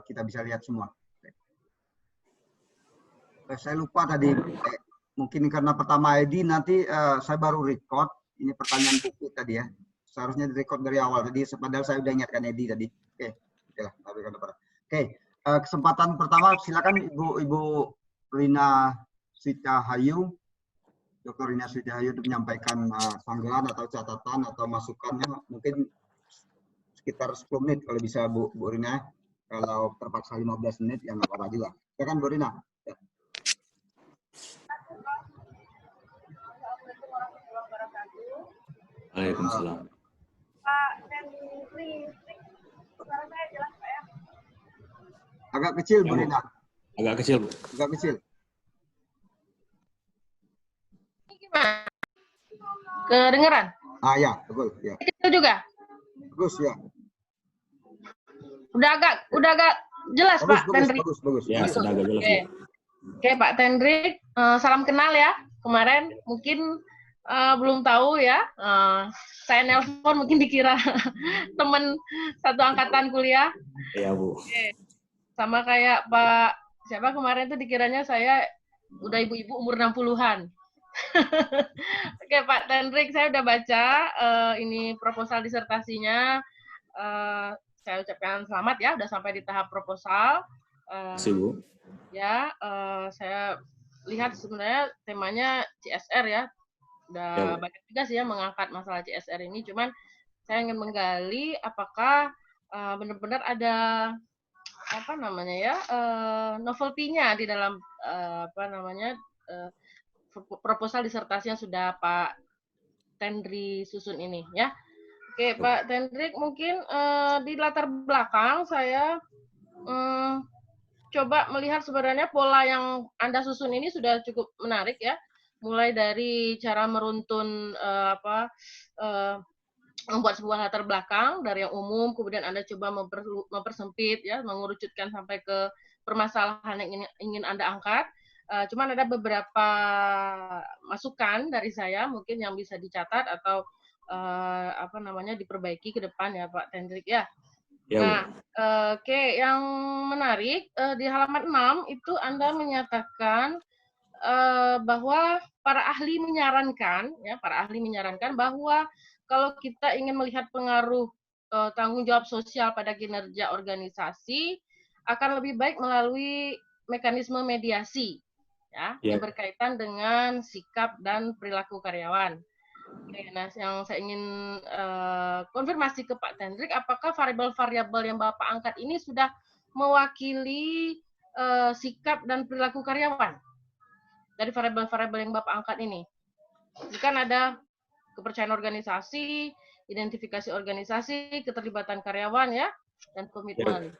kita bisa lihat semua. Saya lupa tadi, mungkin karena pertama ID nanti saya baru record. Ini pertanyaan buku tadi ya. Seharusnya direcord dari awal. Tadi padahal saya udah ingatkan Edi tadi. Oke, oke. Kesempatan pertama silakan Ibu Rina Sitahayu, Dr. Rina Sitahayu untuk menyampaikan tanggapan atau catatan atau masukannya mungkin sekitar 10 menit kalau bisa Bu Rina. Kalau terpaksa 15 menit ya nggak apa-apa juga. Silakan Bu Rina. Ya. Waalaikumsalam. Pak Henry, suara saya jelas Pak ya? Agak kecil Bu Rina. Agak kecil Bu. Agak kecil. Ini gimana? Kedengeran? Ah ya, betul ya. Itu juga? Bagus ya. Udah agak jelas Bagus, Pak Tendrik. bagus. Ya, sudah agak jelas. Oke, Pak Tendrik, salam kenal ya. Kemarin mungkin belum tahu ya. Saya nelpon mungkin dikira teman satu angkatan kuliah. Iya Bu. Oke. Sama kayak Pak siapa kemarin tuh dikiranya saya udah ibu-ibu umur 60-an. Oke Pak Tendrik, saya udah baca ini proposal disertasinya. Saya ucapkan selamat ya, udah sampai di tahap proposal. Terima kasih Bu. Ya, saya lihat sebenarnya temanya CSR ya. Udah banyak juga sih ya mengangkat masalah CSR ini. Cuman saya ingin menggali apakah benar-benar ada apa namanya ya novelty-nya di dalam proposal disertasi yang sudah Pak Tendri susun ini ya. Oke, Pak Tendrik, mungkin di latar belakang saya coba melihat sebenarnya pola yang Anda susun ini sudah cukup menarik ya. Mulai dari cara meruntun membuat sebuah latar belakang dari yang umum, kemudian Anda coba mempersempit ya, mengerucutkan sampai ke permasalahan yang ingin Anda angkat. Cuman ada beberapa masukan dari saya mungkin yang bisa dicatat atau diperbaiki ke depan ya Pak Tendrik ya. Nah, oke, yang menarik di halaman 6 itu Anda menyatakan bahwa para ahli menyarankan bahwa kalau kita ingin melihat pengaruh tanggung jawab sosial pada kinerja organisasi akan lebih baik melalui mekanisme mediasi ya, yang berkaitan dengan sikap dan perilaku karyawan. Oke, nah, yang saya ingin konfirmasi ke Pak Tendrik, apakah variabel-variabel yang Bapak angkat ini sudah mewakili sikap dan perilaku karyawan dari variabel-variabel yang Bapak angkat ini? Ini kan ada kepercayaan organisasi, identifikasi organisasi, keterlibatan karyawan ya, dan komitmen.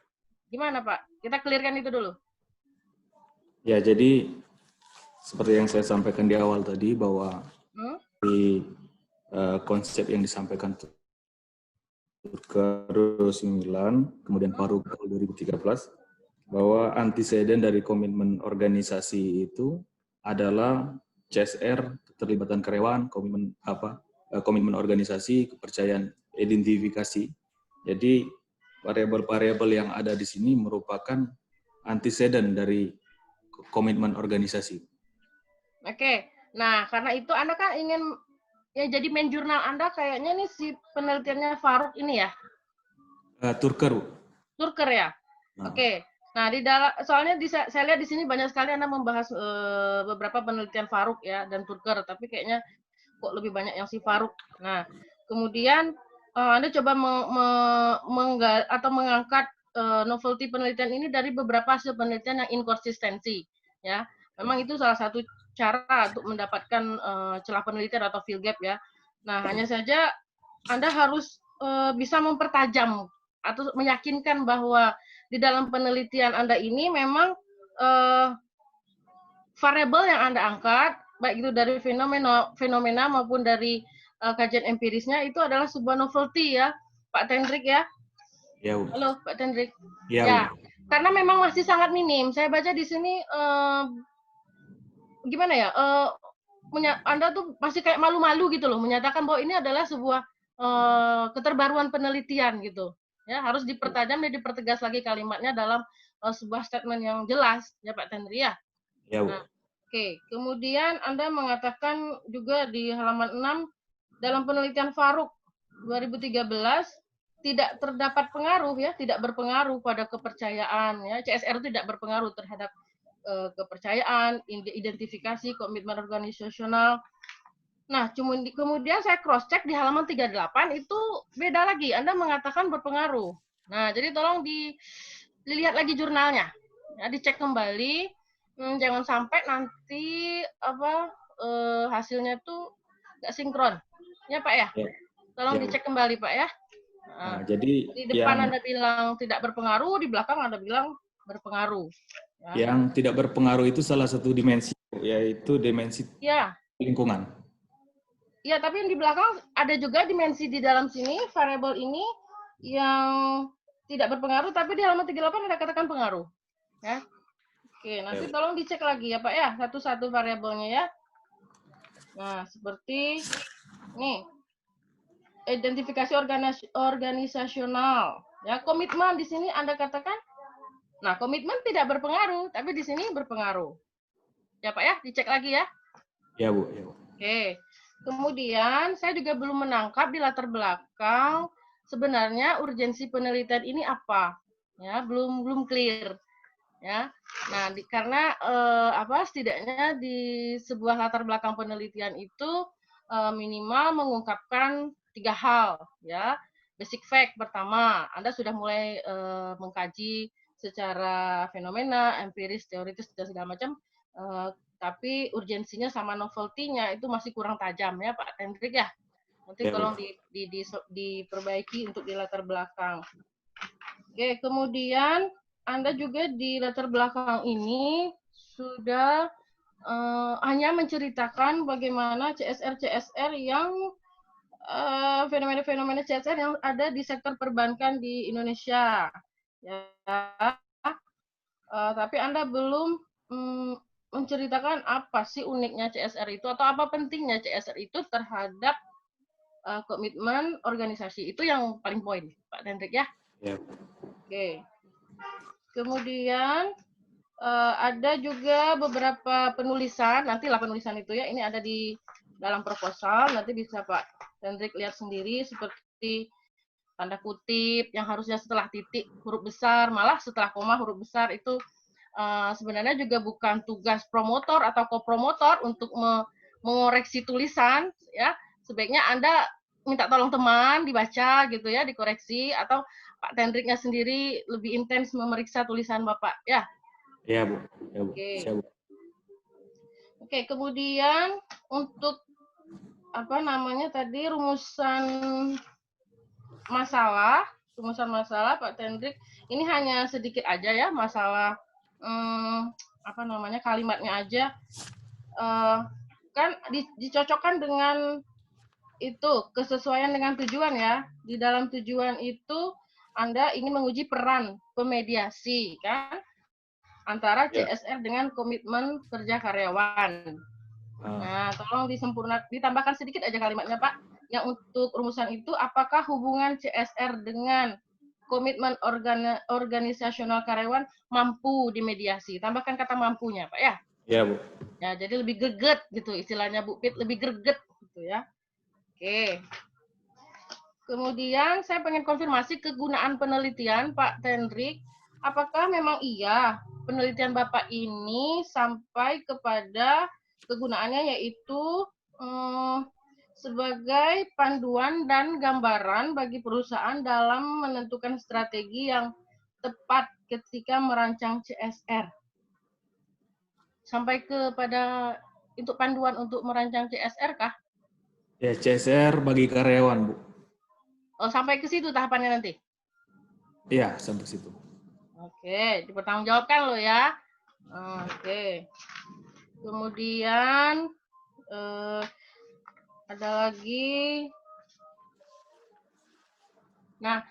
Gimana Pak? Kita clearkan itu dulu. Ya, jadi seperti yang saya sampaikan di awal tadi bahwa di konsep yang disampaikan Turker 9, kemudian Paru 2013, bahwa antiseden dari komitmen organisasi itu adalah CSR, keterlibatan karyawan, komitmen organisasi, kepercayaan, identifikasi. Jadi variabel-variabel yang ada di sini merupakan antiseden dari komitmen organisasi. Oke, nah karena itu Anda kan ingin ya jadi main jurnal Anda kayaknya nih si penelitiannya Faruk ini ya? Turker. Turker ya? Oke. Nah di dalam soalnya saya lihat di sini banyak sekali Anda membahas beberapa penelitian Faruk ya dan Turker, tapi kayaknya kok lebih banyak yang si Faruk. Nah kemudian Anda coba mengangkat novelty penelitian ini dari beberapa hasil penelitian yang inkonsistensi ya. Memang itu salah satu cara untuk mendapatkan celah penelitian atau field gap ya. Nah, hanya saja Anda harus bisa mempertajam atau meyakinkan bahwa di dalam penelitian Anda ini memang variabel yang Anda angkat, baik itu dari fenomena maupun dari kajian empirisnya, itu adalah sebuah novelty ya, Pak Tendrik ya. Ya, halo Pak Tendrik. Ya, karena memang masih sangat minim. Saya baca di sini gimana ya, Anda tuh masih kayak malu-malu gitu loh, menyatakan bahwa ini adalah sebuah keterbaruan penelitian gitu, Ya, harus dipertajam dan dipertegas lagi kalimatnya dalam sebuah statement yang jelas, ya Pak Tendri ya. Ya, Bu. Nah, oke. Kemudian Anda mengatakan juga di halaman 6 dalam penelitian Faruk 2013 tidak terdapat pengaruh ya, tidak berpengaruh pada kepercayaan ya. CSR tidak berpengaruh terhadap kepercayaan, identifikasi, komitmen organisasional. Nah, kemudian saya cross check di halaman 38 itu beda lagi. Anda mengatakan berpengaruh. Nah, jadi tolong dilihat lagi jurnalnya. Ya, dicek kembali. Jangan sampai nanti hasilnya tuh nggak sinkron. Ya, Pak ya? Ya. Tolong Ya, dicek kembali, Pak ya. Nah, jadi di depan Anda bilang tidak berpengaruh, di belakang Anda bilang berpengaruh. Ya. Yang tidak berpengaruh itu salah satu dimensi, yaitu dimensi lingkungan. Ya, tapi yang di belakang ada juga dimensi di dalam sini, variabel ini yang tidak berpengaruh, tapi di halaman 38 ada katakan pengaruh. Ya. Oke, nanti tolong dicek lagi ya Pak ya, satu-satu variabelnya ya. Nah, seperti nih, identifikasi organisasional. Ya, komitmen di sini Anda katakan, nah komitmen tidak berpengaruh, tapi di sini berpengaruh. Ya Pak ya, dicek lagi ya. Ya Bu. Ya, Bu. Oke, kemudian saya juga belum menangkap di latar belakang sebenarnya urgensi penelitian ini apa, ya belum clear, ya. Nah, karena setidaknya di sebuah latar belakang penelitian itu minimal mengungkapkan 3 hal, ya. Basic fact pertama, Anda sudah mulai mengkaji secara fenomena, empiris, teoritis dan segala macam. Tapi urgensinya sama novelty-nya itu masih kurang tajam ya Pak Hendrik ya. Nanti tolong diperbaiki untuk di latar belakang. Oke, kemudian Anda juga di latar belakang ini sudah hanya menceritakan bagaimana CSR yang fenomena-fenomena CSR yang ada di sektor perbankan di Indonesia. Ya. Tapi Anda belum menceritakan apa sih uniknya CSR itu atau apa pentingnya CSR itu terhadap komitmen organisasi. Itu yang paling poin, Pak Hendrik ya. Ya. Oke. Kemudian ada juga beberapa penulisan, nantilah penulisan itu ya, ini ada di dalam proposal, nanti bisa Pak Hendrik lihat sendiri seperti tanda kutip yang harusnya setelah titik huruf besar, malah setelah koma huruf besar itu sebenarnya juga bukan tugas promotor atau kopromotor untuk mengoreksi tulisan ya. Sebaiknya Anda minta tolong teman dibaca gitu ya, dikoreksi atau Pak Hendriknya sendiri lebih intens memeriksa tulisan Bapak ya. Ya, Bu. Ya, Bu. Oke. Ya, Bu. Oke, kemudian untuk tadi rumusan masalah Pak Hendrik ini hanya sedikit aja ya, masalah kalimatnya aja kan dicocokkan dengan itu kesesuaian dengan tujuan ya. Di dalam tujuan itu Anda ingin menguji peran pemediasi kan antara CSR dengan komitmen kerja karyawan. Nah, tolong ditambahkan sedikit aja kalimatnya Pak. Yang untuk rumusan itu, apakah hubungan CSR dengan komitmen organisasional karyawan mampu dimediasi? Tambahkan kata mampunya, Pak ya. Ya, Bu. Ya, jadi lebih greget gitu istilahnya Bu Pit, lebih greget gitu ya. Oke. Kemudian saya pengen konfirmasi kegunaan penelitian Pak Hendrik. Apakah memang iya penelitian Bapak ini sampai kepada kegunaannya yaitu sebagai panduan dan gambaran bagi perusahaan dalam menentukan strategi yang tepat ketika merancang CSR. Sampai kepada untuk panduan untuk merancang CSR kah? Ya, CSR bagi karyawan, Bu. Oh, sampai ke situ tahapannya nanti? Iya, sampai situ. Oke, dipertanggungjawabkan loh ya. Oke. Kemudian ada lagi. Nah,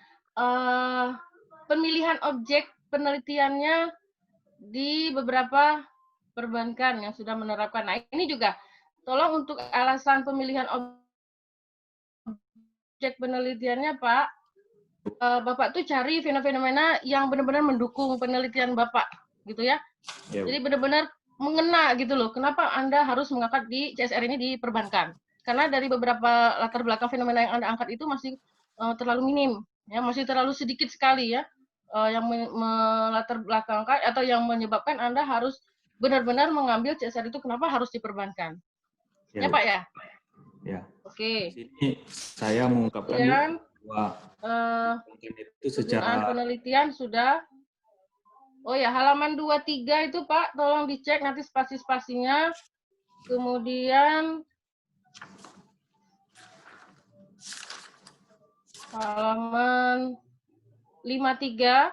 pemilihan objek penelitiannya di beberapa perbankan yang sudah menerapkan. Nah, ini juga tolong untuk alasan pemilihan objek penelitiannya, Pak. Bapak tuh cari fenomena yang benar-benar mendukung penelitian Bapak, gitu ya. Ya, Bu. Jadi benar-benar mengena gitu loh. Kenapa Anda harus mengangkat di CSR ini di perbankan? Karena dari beberapa latar belakang fenomena yang Anda angkat itu masih terlalu minim, ya, masih terlalu sedikit sekali ya yang melatar belakangkan atau yang menyebabkan Anda harus benar-benar mengambil CSR itu kenapa harus diperbankan. Ya, Ya, Bu. Pak ya? Ya. Oke. Di sini saya mengungkapkan, Bu, Kemudian bahwa itu penggunaan secara penelitian sudah. Oh ya, halaman 23 itu Pak, tolong dicek nanti spasi-spasinya. Kemudian halaman 53.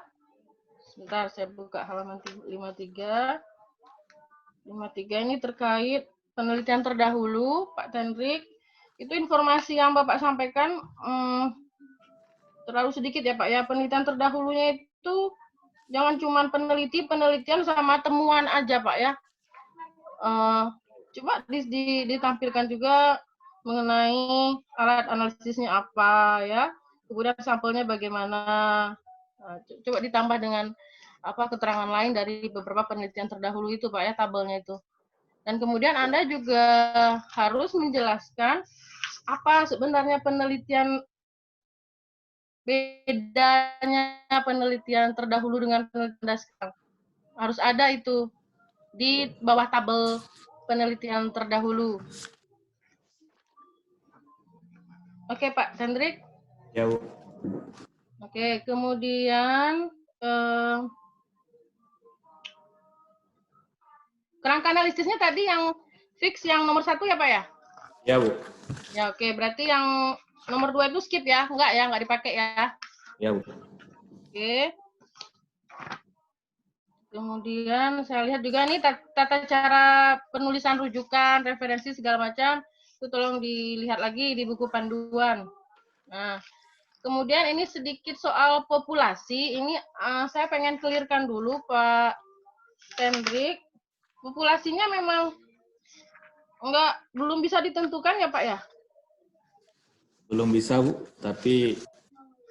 Sebentar, saya buka halaman 53. 53 ini terkait penelitian terdahulu, Pak Tendrik. Itu informasi yang Bapak sampaikan terlalu sedikit ya Pak ya. Penelitian terdahulunya itu jangan cuma penelitian sama temuan aja Pak ya. Coba ditampilkan juga mengenai alat analisisnya apa ya, kemudian sampelnya bagaimana. Coba ditambah dengan keterangan lain dari beberapa penelitian terdahulu itu Pak ya, tabelnya itu. Dan kemudian Anda juga harus menjelaskan apa sebenarnya bedanya penelitian terdahulu dengan penelitian sekarang. Harus ada itu di bawah tabel penelitian terdahulu. Oke, Pak Hendrik. ya, Bu. Oke, kemudian kerangka analisisnya tadi yang fix yang nomor 1 ya, Pak ya? Ya, Bu. Ya, oke. Berarti yang nomor 2 itu skip ya? Nggak dipakai ya? Ya, Bu. Oke. Kemudian saya lihat juga nih tata cara penulisan rujukan, referensi segala macam, itu tolong dilihat lagi di buku panduan. Nah, kemudian ini sedikit soal populasi, ini saya pengen clearkan dulu Pak Hendrik. Populasinya memang belum bisa ditentukan ya Pak ya? Belum bisa, Bu, tapi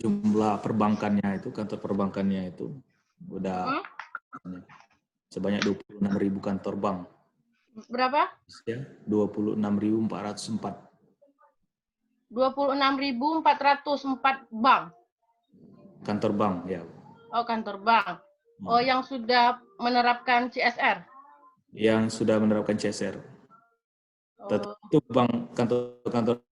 jumlah perbankannya itu, kantor perbankannya itu udah sebanyak 26.000 kantor bank. Berapa? Ya, 26.404. 26.404 bank. Kantor bank, ya. Oh, kantor bank. Oh, yang sudah menerapkan CSR. Yang sudah menerapkan CSR. Oh. Itu kantor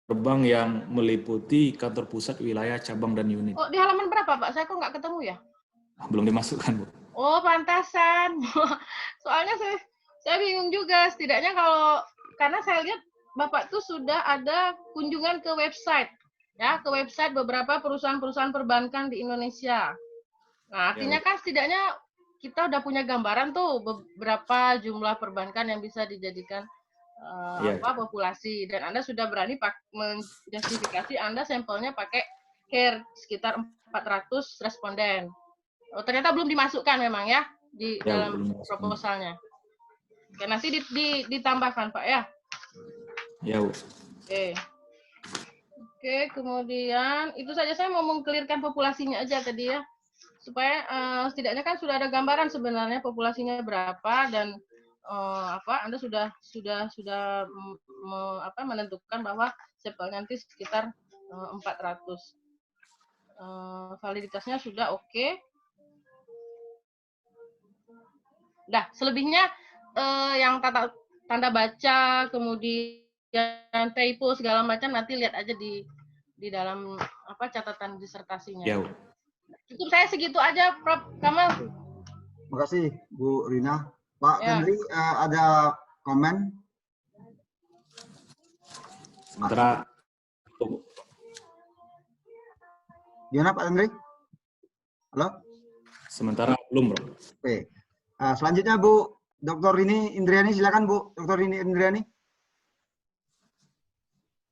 bank yang meliputi kantor pusat, wilayah, cabang, dan unit. Oh, di halaman berapa, Pak? Saya kok nggak ketemu ya? Belum dimasukkan, Bu. Oh, pantasan. Soalnya saya bingung juga. Setidaknya karena saya lihat Bapak tuh sudah ada kunjungan ke website, ya, ke website beberapa perusahaan-perusahaan perbankan di Indonesia. Nah, artinya kan setidaknya kita udah punya gambaran tuh beberapa jumlah perbankan yang bisa dijadikan populasi, dan Anda sudah berani menjustifikasi Anda sampelnya pakai CARE sekitar 400 responden. Oh, ternyata belum dimasukkan memang ya di dalam proposalnya. Oke, nanti ditambahkan Pak ya. Ya, Bu. Oke, kemudian itu saja saya mau mengklirkan populasinya aja tadi ya, supaya setidaknya kan sudah ada gambaran sebenarnya populasinya berapa, dan Anda sudah menentukan bahwa sampel nanti sekitar 400. Validitasnya sudah oke. Dah, selebihnya yang tanda baca, kemudian typo segala macam nanti lihat aja di dalam catatan disertasinya. Ya, Cukup saya segitu aja, Prof. Kamal. Terima kasih, Bu Rina. Pak Henry, ada komen? Sementara Gimana Pak Henry? Halo? Sementara belum, Bro. Oke. Selanjutnya Bu Dr. Rini Indriani, silakan Bu Dr. Rini Indriani.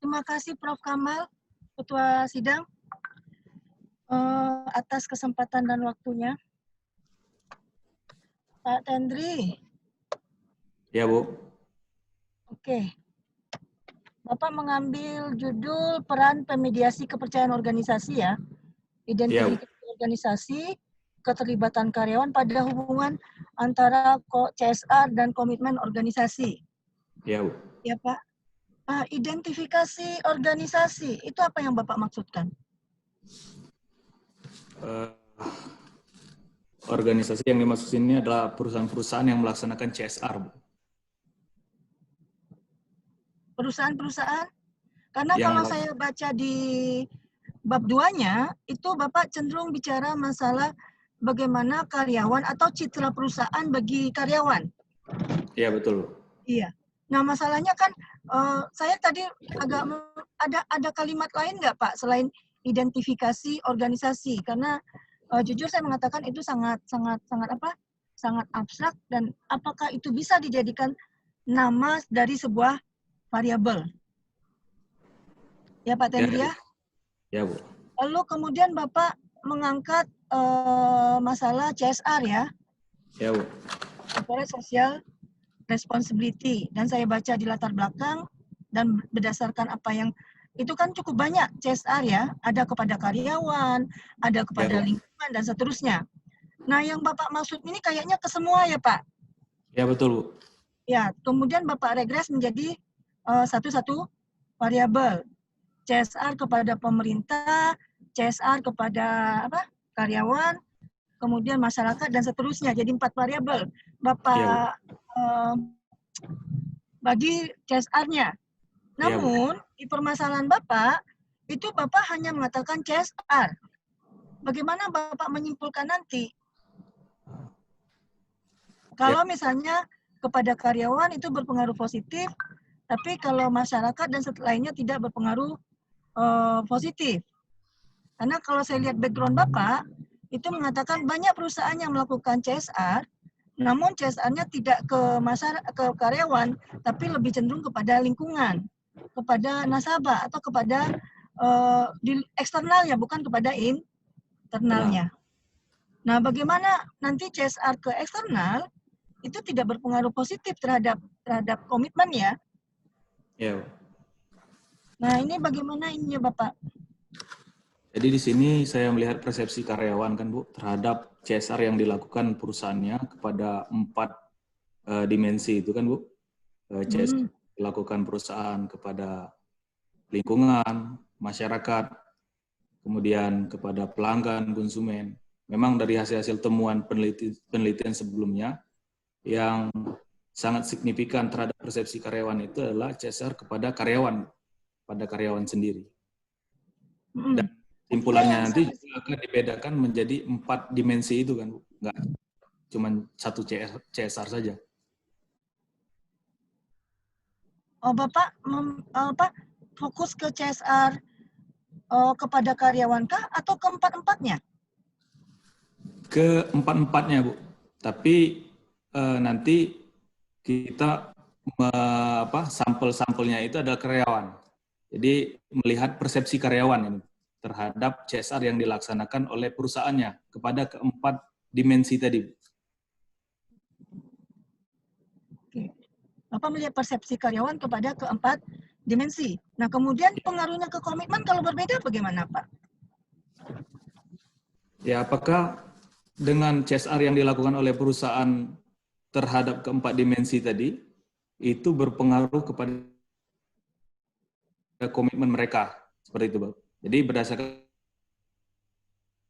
Terima kasih Prof. Kamal, Ketua Sidang, atas kesempatan dan waktunya. Pak Tendri. Ya, Bu. Oke. Bapak mengambil judul peran pemediasi kepercayaan organisasi ya. identifikasi organisasi, keterlibatan karyawan pada hubungan antara CSR dan komitmen organisasi. Ya, Bu. Ya, Pak. Identifikasi organisasi, itu apa yang Bapak maksudkan? Organisasi yang dimaksud ini adalah perusahaan-perusahaan yang melaksanakan CSR, Bu. Perusahaan-perusahaan? Karena Yang kalau saya baca di bab 2-nya, itu Bapak cenderung bicara masalah bagaimana karyawan atau citra perusahaan bagi karyawan. Iya, betul. Iya. Nah, masalahnya kan saya tadi agak ada kalimat lain nggak, Pak, selain identifikasi organisasi? Karena jujur saya mengatakan itu sangat abstrak, dan apakah itu bisa dijadikan nama dari sebuah variabel? Ya, Pak Tendria? Ya, Bu. Lalu kemudian Bapak mengangkat masalah CSR ya? Ya, Bu. Corporate Social Responsibility. Dan saya baca di latar belakang dan berdasarkan apa yang itu kan cukup banyak CSR ya, ada kepada karyawan, ada kepada lingkungan dan seterusnya. Nah, yang Bapak maksud ini kayaknya ke semua ya, Pak? Ya, betul, Bu. Ya, kemudian Bapak regres menjadi satu-satu variabel. CSR kepada pemerintah, CSR kepada karyawan, kemudian masyarakat dan seterusnya. Jadi 4 variabel. Bapak bagi CSR-nya. Namun, di permasalahan Bapak, itu Bapak hanya mengatakan CSR. Bagaimana Bapak menyimpulkan nanti? Kalau misalnya kepada karyawan itu berpengaruh positif, tapi kalau masyarakat dan lainnya tidak berpengaruh positif. Karena kalau saya lihat background Bapak, itu mengatakan banyak perusahaan yang melakukan CSR, namun CSR-nya tidak ke karyawan, tapi lebih cenderung kepada lingkungan, kepada nasabah, atau kepada di eksternalnya, bukan kepada internalnya. Nah, bagaimana nanti CSR ke eksternal itu tidak berpengaruh positif terhadap komitmen ya? Ya. Nah, ini bagaimana ini ya, Bapak? Jadi di sini saya melihat persepsi karyawan kan, Bu, terhadap CSR yang dilakukan perusahaannya kepada 4 dimensi itu kan, Bu. CSR dilakukan perusahaan kepada lingkungan, masyarakat, kemudian kepada pelanggan, konsumen. Memang dari hasil-hasil temuan penelitian sebelumnya, yang sangat signifikan terhadap persepsi karyawan itu adalah CSR kepada karyawan sendiri. Dan simpulannya nanti juga akan dibedakan menjadi 4 dimensi itu kan, nggak cuma satu CSR saja. Oh, Bapak fokus ke CSR kepada karyawan kah atau ke 4-4-nya? Ke 4-4-nya, Bu. Tapi nanti kita sampel-sampelnya itu adalah karyawan. Jadi melihat persepsi karyawan ini terhadap CSR yang dilaksanakan oleh perusahaannya kepada ke-4 dimensi tadi. Oke. Bapak melihat persepsi karyawan kepada ke-4 dimensi. Nah, kemudian pengaruhnya ke komitmen kalau berbeda bagaimana, Pak? Ya, apakah dengan CSR yang dilakukan oleh perusahaan terhadap ke-4 dimensi tadi, itu berpengaruh kepada komitmen mereka, seperti itu, Pak. Jadi berdasarkan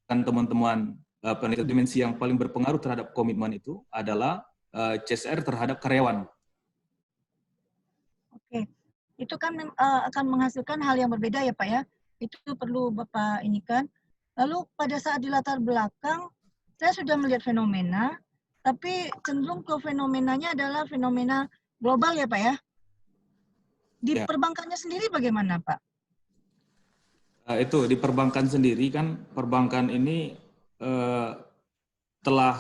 teman-teman penelitian dimensi yang paling berpengaruh terhadap komitmen itu adalah CSR terhadap karyawan. Oke, itu kan akan menghasilkan hal yang berbeda ya, Pak ya. Itu perlu Bapak ini kan. Lalu pada saat di latar belakang, saya sudah melihat fenomena, tapi cenderung ke fenomenanya adalah fenomena global ya, Pak ya. Di perbankannya sendiri bagaimana, Pak? Itu di perbankan sendiri kan, perbankan ini telah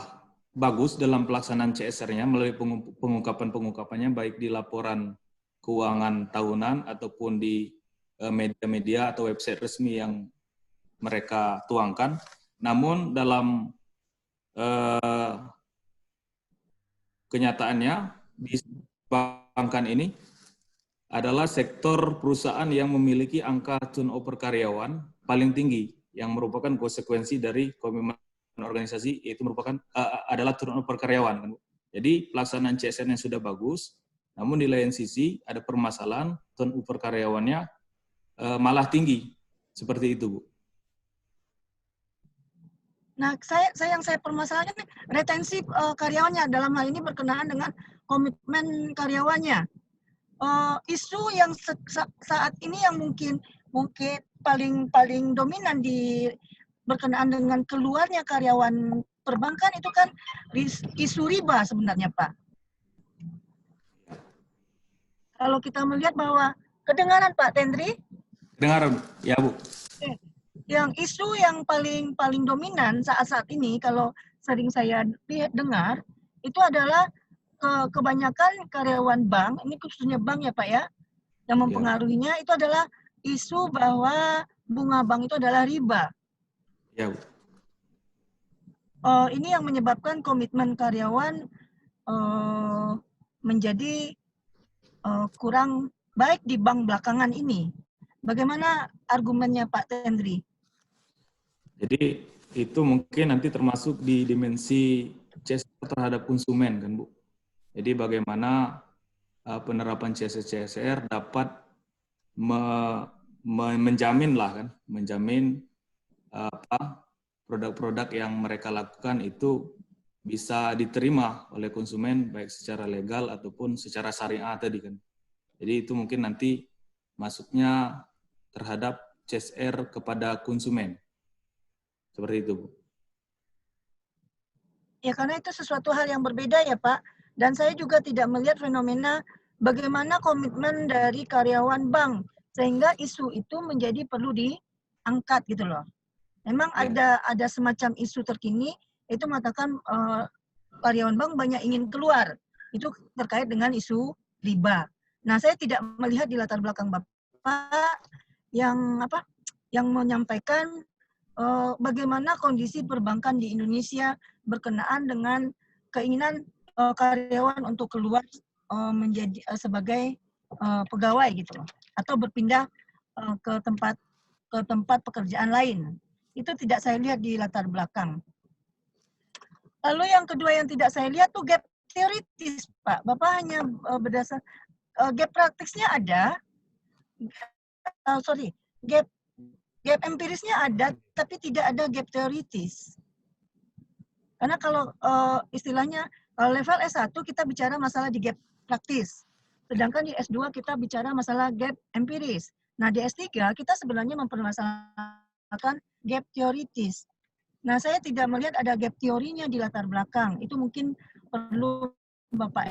bagus dalam pelaksanaan CSR-nya melalui pengungkapan-pengungkapannya baik di laporan keuangan tahunan ataupun di media-media atau website resmi yang mereka tuangkan. Namun dalam kenyataannya di perbankan ini adalah sektor perusahaan yang memiliki angka turnover karyawan paling tinggi yang merupakan konsekuensi dari komitmen organisasi, yaitu merupakan adalah turnover karyawan kan Bu. Jadi pelaksanaan CSR yang sudah bagus, namun di lain sisi ada permasalahan turnover karyawannya malah tinggi. Seperti itu, Bu. Nah, yang saya permasalahkan retensi karyawannya, dalam hal ini berkenaan dengan komitmen karyawannya. Isu yang saat ini yang mungkin paling dominan berkenaan dengan keluarnya karyawan perbankan itu kan isu riba sebenarnya, Pak. Kalau kita melihat bahwa kedengaran Pak Tendri? Kedengaran, ya Bu. Yang isu yang paling dominan saat ini kalau sering saya dengar itu adalah kebanyakan karyawan bank, ini khususnya bank ya Pak ya, yang mempengaruhinya itu adalah isu bahwa bunga bank itu adalah riba. Ya, Bu. Ini yang menyebabkan komitmen karyawan menjadi kurang baik di bank belakangan ini. Bagaimana argumennya Pak Tendri? Jadi itu mungkin nanti termasuk di dimensi CSR terhadap konsumen kan Bu. Jadi bagaimana penerapan CSR dapat menjamin produk-produk yang mereka lakukan itu bisa diterima oleh konsumen baik secara legal ataupun secara syariah tadi kan. Jadi itu mungkin nanti masuknya terhadap CSR kepada konsumen. Seperti itu, Bu. Ya, karena itu sesuatu hal yang berbeda ya, Pak. Dan saya juga tidak melihat fenomena bagaimana komitmen dari karyawan bank, sehingga isu itu menjadi perlu diangkat gitu loh. Memang ada semacam isu terkini, itu mengatakan karyawan bank banyak ingin keluar. Itu terkait dengan isu riba. Nah, saya tidak melihat di latar belakang Bapak yang menyampaikan bagaimana kondisi perbankan di Indonesia berkenaan dengan keinginan karyawan untuk keluar menjadi sebagai pegawai gitu loh, atau berpindah ke tempat pekerjaan lain. Itu tidak saya lihat di latar belakang. Lalu yang kedua yang tidak saya lihat tuh gap teoritis, Pak. Bapak hanya berdasar gap praktisnya ada, gap empirisnya ada, tapi tidak ada gap teoritis. Karena kalau istilahnya, kalau level S1 kita bicara masalah di gap praktis. Sedangkan di S2 kita bicara masalah gap empiris. Nah di S3 kita sebenarnya mempermasalahkan gap teoritis. Nah saya tidak melihat ada gap teorinya di latar belakang. Itu mungkin perlu Bapak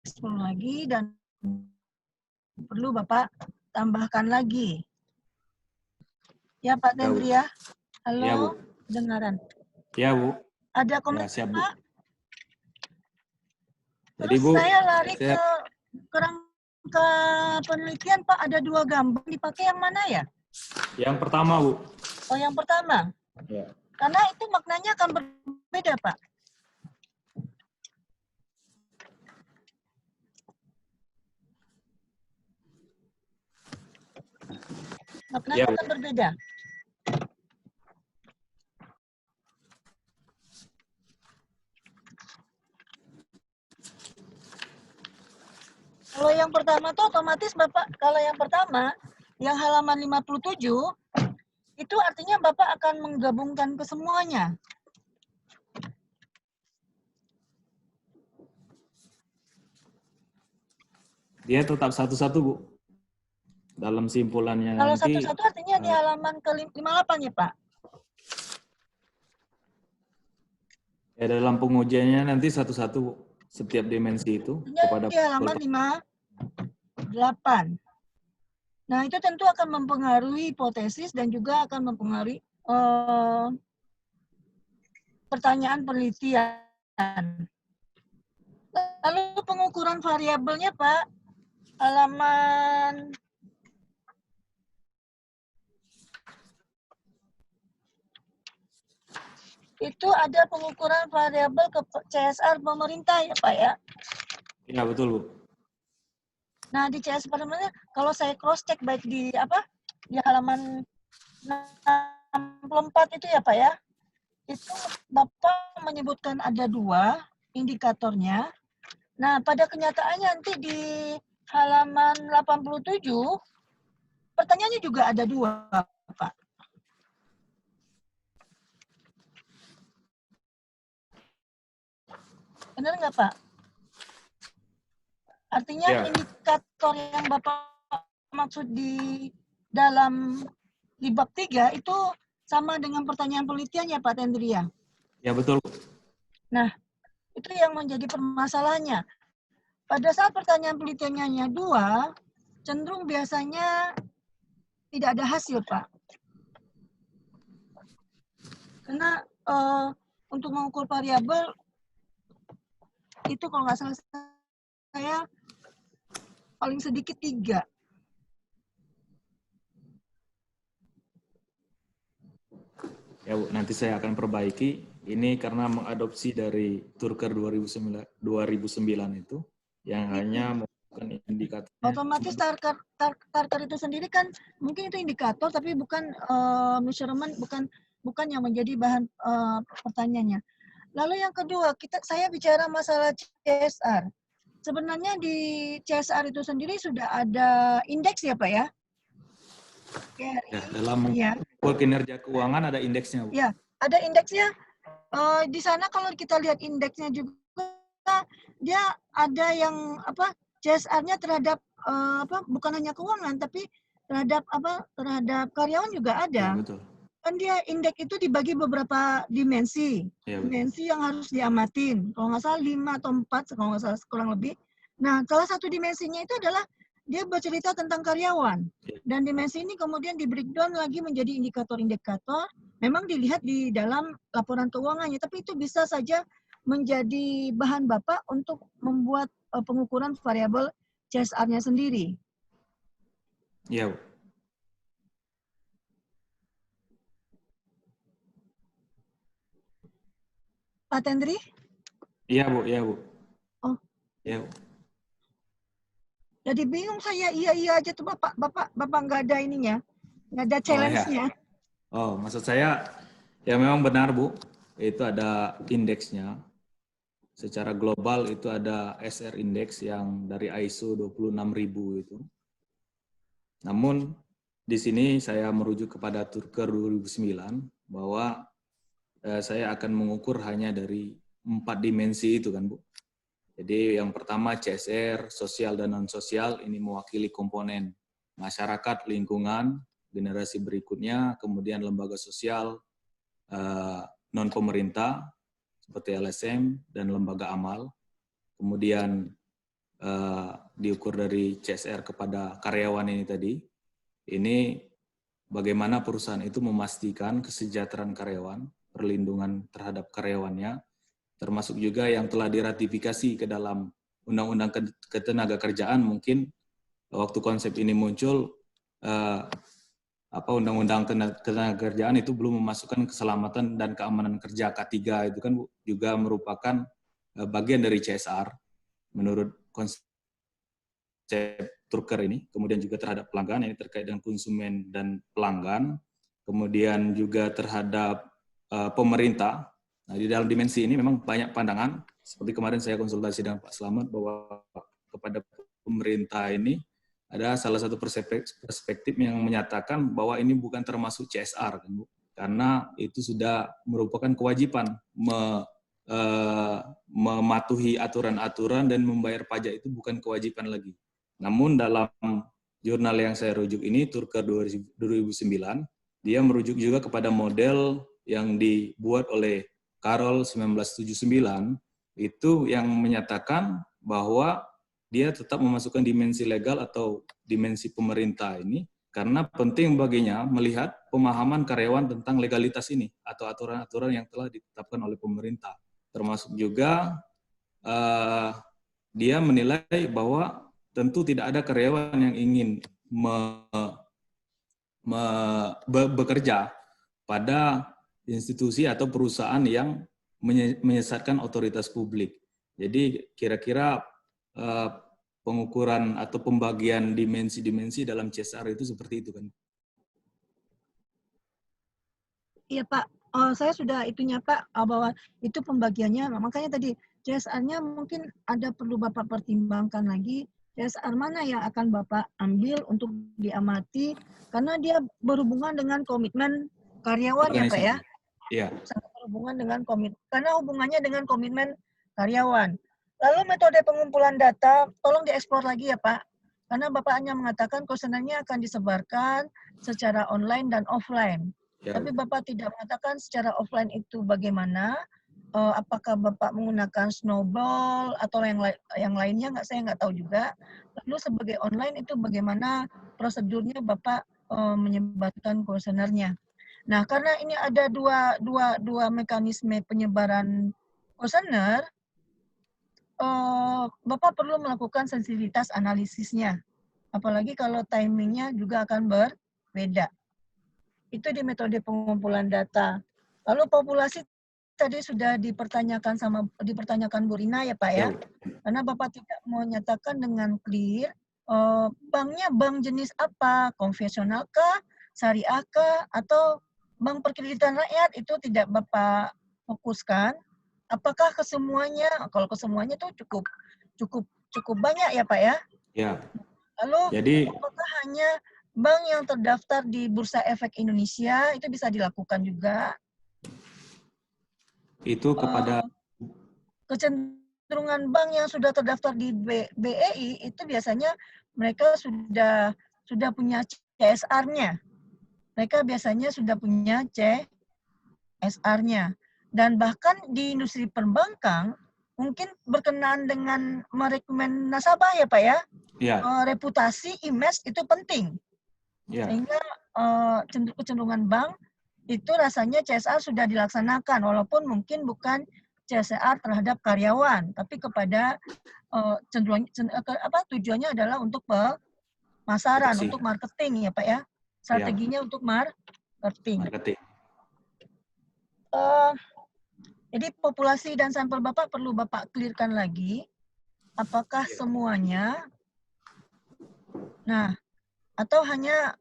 eksplor lagi dan perlu Bapak tambahkan lagi. Ya Pak Tendri ya. Halo, ya, Bu. dengaran. Ya Bu. Ada komentar ya, siap, Bu. Pak? Jadi Terus Bu, saya lari ke kerangka penelitian Pak, ada 2 gambar, dipakai yang mana ya? Yang pertama Bu. Oh yang pertama? Ya. Karena itu maknanya akan berbeda Pak. Maknanya akan berbeda. Kalau yang pertama tuh otomatis Bapak, kalau yang pertama, yang halaman 57, itu artinya Bapak akan menggabungkan ke semuanya. Dia tetap satu-satu, Bu. Dalam simpulannya kalau nanti. Kalau satu-satu artinya di halaman ke-58 ya, Pak? Ya, dalam pengujiannya nanti satu-satu, Bu. Setiap dimensi itu. Artinya kepada di halaman 58. Nah, itu tentu akan mempengaruhi hipotesis dan juga akan mempengaruhi pertanyaan penelitian. Lalu pengukuran variabelnya, Pak, halaman itu ada pengukuran variabel ke CSR pemerintah ya, Pak ya? Iya, betul, Bu. Nah, di CSR pemerintah, kalau saya cross check baik di di halaman 64 itu ya Pak ya, itu Bapak menyebutkan ada 2 indikatornya. Nah, pada kenyataannya nanti di halaman 87, pertanyaannya juga ada 2, Pak. Benar nggak, Pak? Artinya Ya. indikator yang Bapak maksud di dalam di bab 3 itu sama dengan pertanyaan penelitiannya, Pak Tendria. Ya, betul. Nah, itu yang menjadi permasalahannya. Pada saat pertanyaan penelitiannya 2, cenderung biasanya tidak ada hasil, Pak. Karena untuk mengukur variabel itu kalau nggak salah saya paling sedikit 3. Ya, Bu, nanti saya akan perbaiki. Ini karena mengadopsi dari Turker 2009 itu yang hanya menggunakan indikatornya. Otomatis Tarker itu sendiri kan mungkin itu indikator tapi bukan measurement, bukan yang menjadi bahan pertanyaannya. Lalu yang kedua, saya bicara masalah CSR. Sebenarnya di CSR itu sendiri sudah ada indeks ya Pak ya? Ya, dalam mengukur kinerja keuangan ada indeksnya, Bu. Ya, ada indeksnya. Di sana kalau kita lihat indeksnya juga, dia ada yang CSR-nya terhadap bukan hanya keuangan tapi terhadap karyawan juga ada. Ya, betul. Kan dia indeks itu dibagi beberapa dimensi. Ya, dimensi yang harus diamatin. Kalau nggak salah 5 atau 4, kalau nggak salah kurang lebih. Nah, salah satu dimensinya itu adalah dia bercerita tentang karyawan. Dan dimensi ini kemudian di breakdown lagi menjadi indikator-indikator. Memang dilihat di dalam laporan keuangannya, tapi itu bisa saja menjadi bahan Bapak untuk membuat pengukuran variabel CSR-nya sendiri. Iya, Bu. Pak Tendri? Iya, Bu. Iya, Bu. Oh. Iya, Bu. Jadi bingung saya, iya aja tuh Bapak nggak ada ininya, nggak ada challenge-nya. Oh, maksud saya ya memang benar, Bu. Itu ada indeksnya. Secara global itu ada SR Index yang dari ISO 26000 itu. Namun di sini saya merujuk kepada Turker 2009 bahwa saya akan mengukur hanya dari 4 dimensi itu kan, Bu. Jadi yang pertama CSR, sosial dan non-sosial, ini mewakili komponen masyarakat, lingkungan, generasi berikutnya, kemudian lembaga sosial, non-pemerintah, seperti LSM, dan lembaga amal. Kemudian diukur dari CSR kepada karyawan ini tadi, ini bagaimana perusahaan itu memastikan kesejahteraan karyawan, perlindungan terhadap karyawannya, termasuk juga yang telah diratifikasi ke dalam Undang-Undang Ketenagakerjaan. Mungkin waktu konsep ini muncul, Undang-Undang Ketenagakerjaan itu belum memasukkan keselamatan dan keamanan kerja K3 itu kan juga merupakan bagian dari CSR menurut konsep Turker ini. Kemudian juga terhadap pelanggan, yang terkait dengan konsumen dan pelanggan. Kemudian juga terhadap pemerintah. Nah, di dalam dimensi ini memang banyak pandangan, seperti kemarin saya konsultasi dengan Pak Slamet, bahwa kepada pemerintah ini ada salah satu perspektif yang menyatakan bahwa ini bukan termasuk CSR, kan, Bu? Karena itu sudah merupakan kewajiban mematuhi aturan-aturan dan membayar pajak itu bukan kewajiban lagi. Namun dalam jurnal yang saya rujuk ini, Turker 2009, dia merujuk juga kepada model yang dibuat oleh Carroll 1979, itu yang menyatakan bahwa dia tetap memasukkan dimensi legal atau dimensi pemerintah ini, karena penting baginya melihat pemahaman karyawan tentang legalitas ini, atau aturan-aturan yang telah ditetapkan oleh pemerintah. Termasuk juga dia menilai bahwa tentu tidak ada karyawan yang ingin bekerja pada institusi atau perusahaan yang menyesatkan otoritas publik. Jadi kira-kira pengukuran atau pembagian dimensi-dimensi dalam CSR itu seperti itu kan. Iya Pak, saya sudah itunya Pak, bahwa itu pembagiannya, makanya tadi CSR-nya mungkin ada perlu Bapak pertimbangkan lagi, CSR mana yang akan Bapak ambil untuk diamati, karena dia berhubungan dengan komitmen karyawan ya Pak ya? Iya. Sangat berhubungan dengan karena hubungannya dengan komitmen karyawan. Lalu metode pengumpulan data, tolong dieksplor lagi ya Pak, karena Bapak hanya mengatakan kuesionernya akan disebarkan secara online dan offline. Ya. Tapi Bapak tidak mengatakan secara offline itu bagaimana, apakah Bapak menggunakan snowball atau yang lainnya, saya nggak tahu juga. Lalu sebagai online itu bagaimana prosedurnya Bapak menyebarkan kuesionernya. Nah, karena ini ada dua mekanisme penyebaran kuesioner, Bapak perlu melakukan sensitivitas analisisnya. Apalagi kalau timingnya juga akan berbeda. Itu di metode pengumpulan data. Lalu populasi tadi sudah dipertanyakan Bu Rina ya Pak ya. Karena Bapak tidak menyatakan dengan clear banknya bank jenis apa, konvensional kah, syariah kah, atau bank perkreditan rakyat, itu tidak Bapak fokuskan. Apakah kesemuanya? Kalau kesemuanya itu cukup banyak ya Pak ya. Ya. Lalu apakah hanya bank yang terdaftar di Bursa Efek Indonesia itu bisa dilakukan juga? Itu kepada kecenderungan bank yang sudah terdaftar di BEI itu biasanya mereka sudah punya CSR-nya. Mereka biasanya sudah punya CSR-nya. Dan bahkan di industri perbankan mungkin berkenaan dengan merekrutmen nasabah ya Pak ya. Ya. Reputasi, image itu penting. Ya. Sehingga kecenderungan bank itu rasanya CSR sudah dilaksanakan, walaupun mungkin bukan CSR terhadap karyawan, tapi kepada tujuannya adalah untuk pemasaran, untuk marketing ya Pak ya. Strateginya untuk marketing. Jadi populasi dan sampel Bapak perlu Bapak clearkan lagi. Apakah semuanya? Nah, atau hanya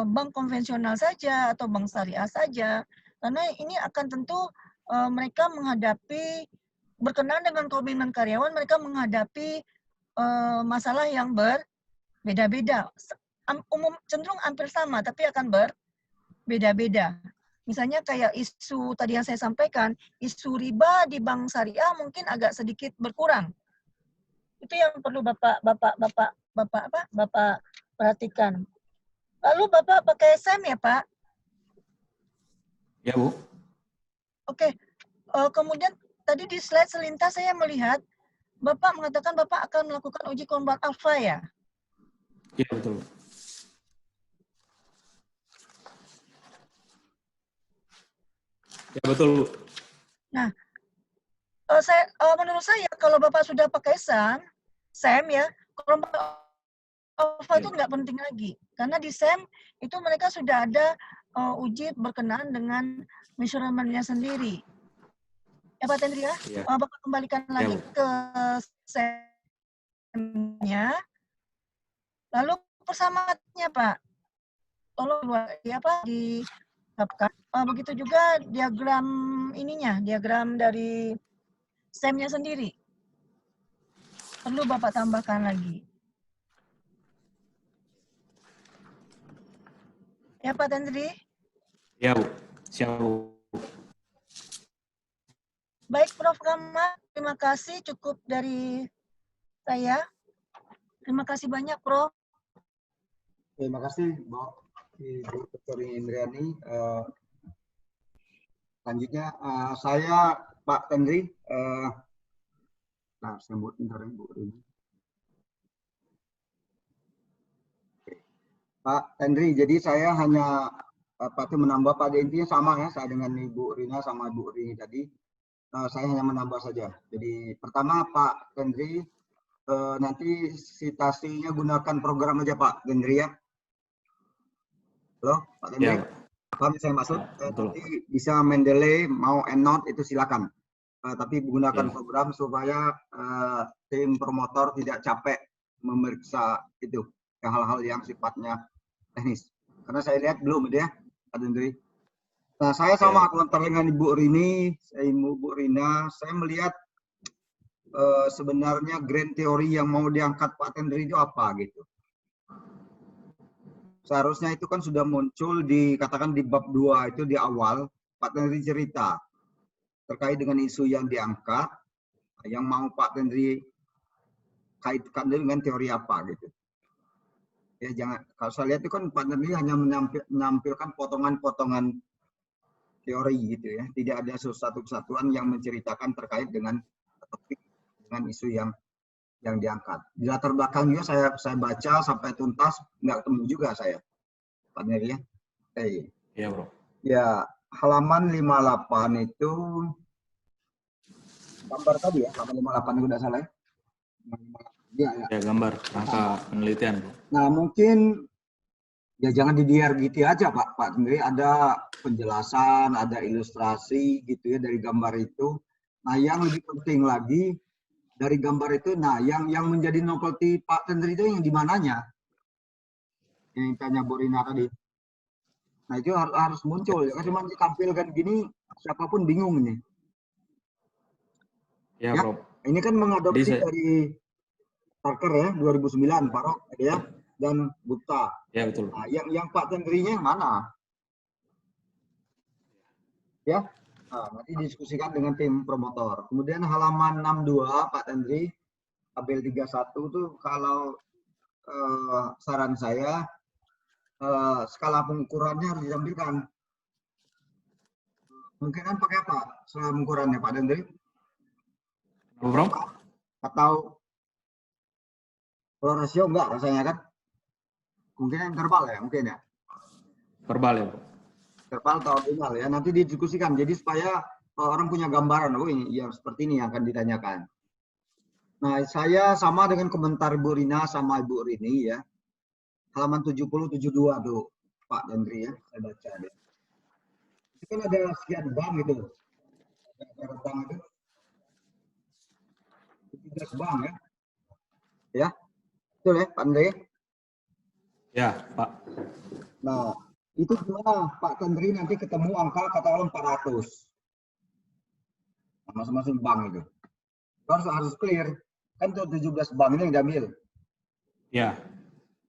bank konvensional saja atau bank syariah saja, karena ini akan tentu mereka menghadapi berkenaan dengan komitmen karyawan, mereka menghadapi masalah yang berbeda-beda, cenderung hampir sama tapi akan berbeda-beda. Misalnya kayak isu tadi yang saya sampaikan, isu riba di bank syariah mungkin agak sedikit berkurang. Itu yang perlu Bapak perhatikan. Lalu Bapak pakai SEM ya, Pak? Ya, Bu. Oke. Kemudian tadi di slide selintas saya melihat Bapak mengatakan Bapak akan melakukan uji kombat alfa ya? Ya, betul. Ya, betul, Bu. Nah, menurut saya kalau Bapak sudah pakai SEM ya, kombat alfa itu nggak penting lagi. Karena di SEM itu mereka sudah ada uji berkenaan dengan measurementnya sendiri. Ya Pak Tendri ya, Bapak kembalikan lagi ke SEM-nya. Lalu persamaannya Pak, tolong ya Pak ditetapkan. Begitu juga diagram ininya, diagram dari SEM-nya sendiri. Perlu Bapak tambahkan lagi. Ya Pak Tendri? Ya Bu, siap Bu. Baik Prof. Kamal, terima kasih, cukup dari saya. Terima kasih banyak Prof. Terima kasih Ibu Dr. Indriani. Selanjutnya saya Pak Tendri. Nah, sebut bentar Ibu Rini. Pak Tendri, jadi saya hanya menambah pada intinya sama ya, saya dengan Ibu Rina sama Ibu Rini tadi. Saya hanya menambah saja. Jadi pertama Pak Tendri, nanti citasinya gunakan program aja Pak Tendri ya. Halo Pak Tendri. Ya, paham saya maksud? Nanti bisa Mendeley mau EndNote itu silakan. Tapi menggunakan program supaya tim promotor tidak capek memeriksa itu hal-hal yang sifatnya teknis. Karena saya lihat belum ya, Pak Tendri. Nah, saya sama komentar dengan Ibu Rini, Ibu Rina, saya melihat sebenarnya grand teori yang mau diangkat Pak Tendri itu apa gitu. Seharusnya itu kan sudah muncul dikatakan di bab 2 itu di awal, Pak Tendri cerita terkait dengan isu yang diangkat, yang mau Pak Tendri kaitkan dengan teori apa gitu. Ya jangan, kalau saya lihat itu kan Pak Tendri hanya menampilkan potongan-potongan teori gitu ya, tidak ada satu kesatuan yang menceritakan terkait dengan topik dengan isu yang diangkat. Di latar belakang juga saya baca sampai tuntas nggak ketemu juga saya, Pak Tendri ya. Iya bro. Ya halaman 58 itu gambar tadi ya, halaman 58 itu tidak salah ya. Ya gambar rangka penelitian bro. Nah mungkin ya jangan gitu aja Pak Tendri, ada penjelasan, ada ilustrasi gitu ya dari gambar itu. Nah yang lebih penting lagi dari gambar itu, nah yang menjadi novelty Pak Tendri itu yang di mananya? Yang tanya Bu Rina tadi. Nah itu harus muncul, ya cuma ditampilkan gini siapapun bingung nih. Ya, Ya, bro. ini kan mengadopsi dari Parker ya 2009 Pak Rok ya dan Buta. Ya betul. Nah, yang Pak Tendrinya yang mana? Ya, nah, nanti diskusikan dengan tim promotor. Kemudian halaman 62 Pak Tendri, tabel 31 tuh kalau saran saya skala pengukurannya harus ditampilkan. Mungkin kan pakai apa skala pengukurannya Pak Tendri? Bro? Atau rasio enggak rasanya kan? Mungkin verbal ya, mungkin ya. Verbal ya, Bro. Verbal atau ordinal ya, nanti didiskusikan. Jadi supaya orang punya gambaran, oh ini yang seperti ini yang akan ditanyakan. Nah, saya sama dengan komentar Bu Rina sama Ibu Rini ya. Halaman 70-72 tuh, Pak Tendri ya, saya baca deh. Itu kan ada sekian bank itu. Ada bank itu. 17 bank ya. Ya, betul ya Pak Tendri? Ya, Pak. Nah, itu gimana Pak Tendri nanti ketemu angka katakanlah 400. Masing-masing bank itu. Harus clear. Kan itu 17 bank ini yang diambil. Ya.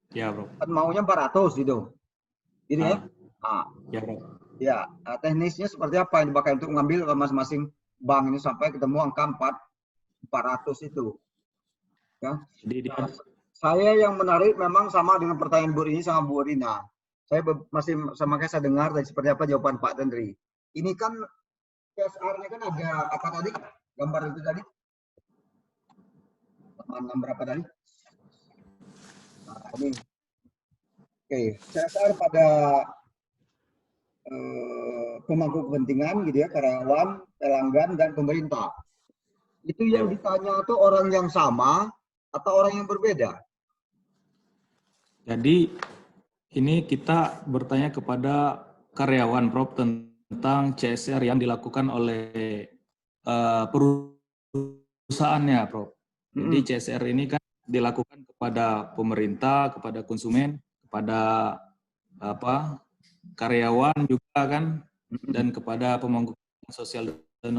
Ya, Bro. Kan maunya 400 itu. Ini ya. Nah, ya, Bro. Ya, teknisnya seperti apa yang dipakai untuk mengambil masing-masing bank ini sampai ketemu angka 400 itu. Ya. Jadi Nah, saya yang menarik memang sama dengan pertanyaan Bu Rini sama Bu Rina. Saya masih makanya saya dengar dan seperti apa jawaban Pak Tendri. Ini kan CSR-nya kan ada apa tadi? Gambar itu tadi? Berapa tadi? Nah, ini. Oke, CSR pada pemangku kepentingan gitu ya, karyawan, pelanggan, dan pemerintah. Itu yang ditanya itu orang yang sama atau orang yang berbeda? Jadi ini kita bertanya kepada karyawan Prof tentang CSR yang dilakukan oleh perusahaannya Prof. Jadi CSR ini kan dilakukan kepada pemerintah, kepada konsumen, kepada karyawan juga kan, dan kepada pemangku sosial dan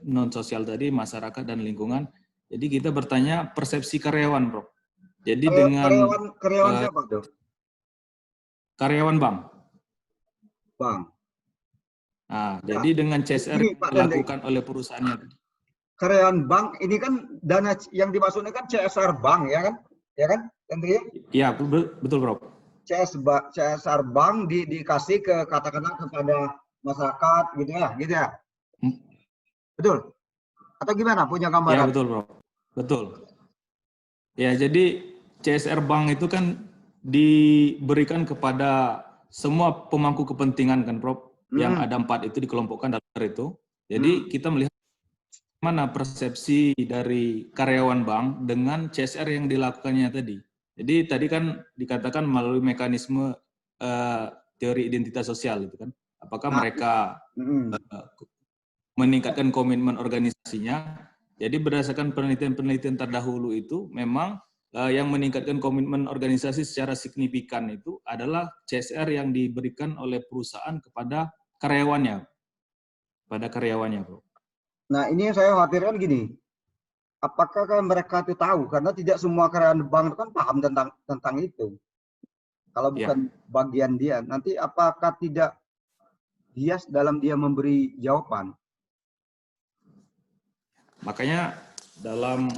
non sosial tadi, masyarakat dan lingkungan. Jadi kita bertanya persepsi karyawan, Bro. Jadi dengan karyawan siapa tuh? Karyawan bank. Bank. Nah, ya. Jadi dengan CSR yang dilakukan oleh perusahaannya. Karyawan bank ini kan dana yang dimaksudnya kan CSR bank ya kan? Ya kan? Iya, betul, Bro. CSR bank dikasih ke katakanlah kepada masyarakat gitu ya. Betul? Atau gimana? Punya gambaran? Ya, betul, Bro. Betul. Ya, jadi CSR bank itu kan diberikan kepada semua pemangku kepentingan kan, Prof. Yang ada 4 itu dikelompokkan dalam itu. Jadi kita melihat mana persepsi dari karyawan bank dengan CSR yang dilakukannya tadi. Jadi tadi kan dikatakan melalui mekanisme teori identitas sosial itu kan. Apakah mereka meningkatkan komitmen organisasinya? Jadi berdasarkan penelitian-penelitian terdahulu itu memang yang meningkatkan komitmen organisasi secara signifikan itu adalah CSR yang diberikan oleh perusahaan kepada karyawannya, Bro. Nah, ini yang saya khawatirkan gini. Apakah mereka itu tahu? Karena tidak semua karyawan bank itu kan paham tentang itu. Kalau bukan bagian dia, nanti apakah tidak bias dalam dia memberi jawaban? Makanya dalam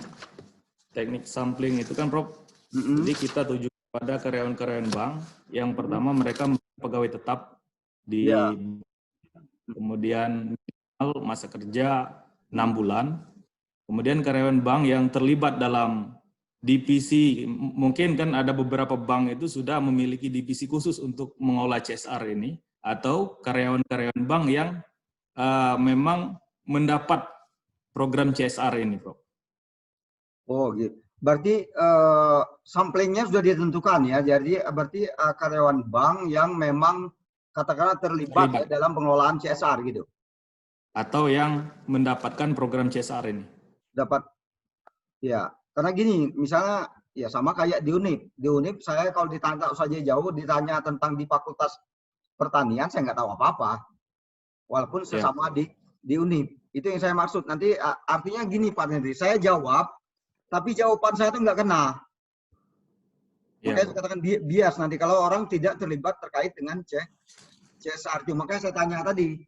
teknik sampling itu kan, Prof, jadi kita tuju pada karyawan-karyawan bank. Yang pertama mereka pegawai tetap di kemudian minimal masa kerja 6 bulan. Kemudian karyawan bank yang terlibat dalam divisi, mungkin kan ada beberapa bank itu sudah memiliki divisi khusus untuk mengolah CSR ini, atau karyawan-karyawan bank yang memang mendapat program CSR ini, Prof. Oh, gitu. Berarti samplingnya sudah ditentukan ya. Jadi berarti karyawan bank yang memang katakanlah terlibat ya, dalam pengelolaan CSR gitu. Atau yang mendapatkan program CSR ini. Dapat, ya. Karena gini, misalnya ya sama kayak di UNIP. Di UNIP saya kalau ditanya saja jauh, ditanya tentang di Fakultas Pertanian, saya nggak tahu apa-apa. Walaupun sesama di UNIP. Itu yang saya maksud. Nanti artinya gini Pak Hendri, saya jawab, tapi jawaban saya itu nggak kena. Makanya saya katakan bias nanti kalau orang tidak terlibat terkait dengan CSR. Makanya saya tanya tadi,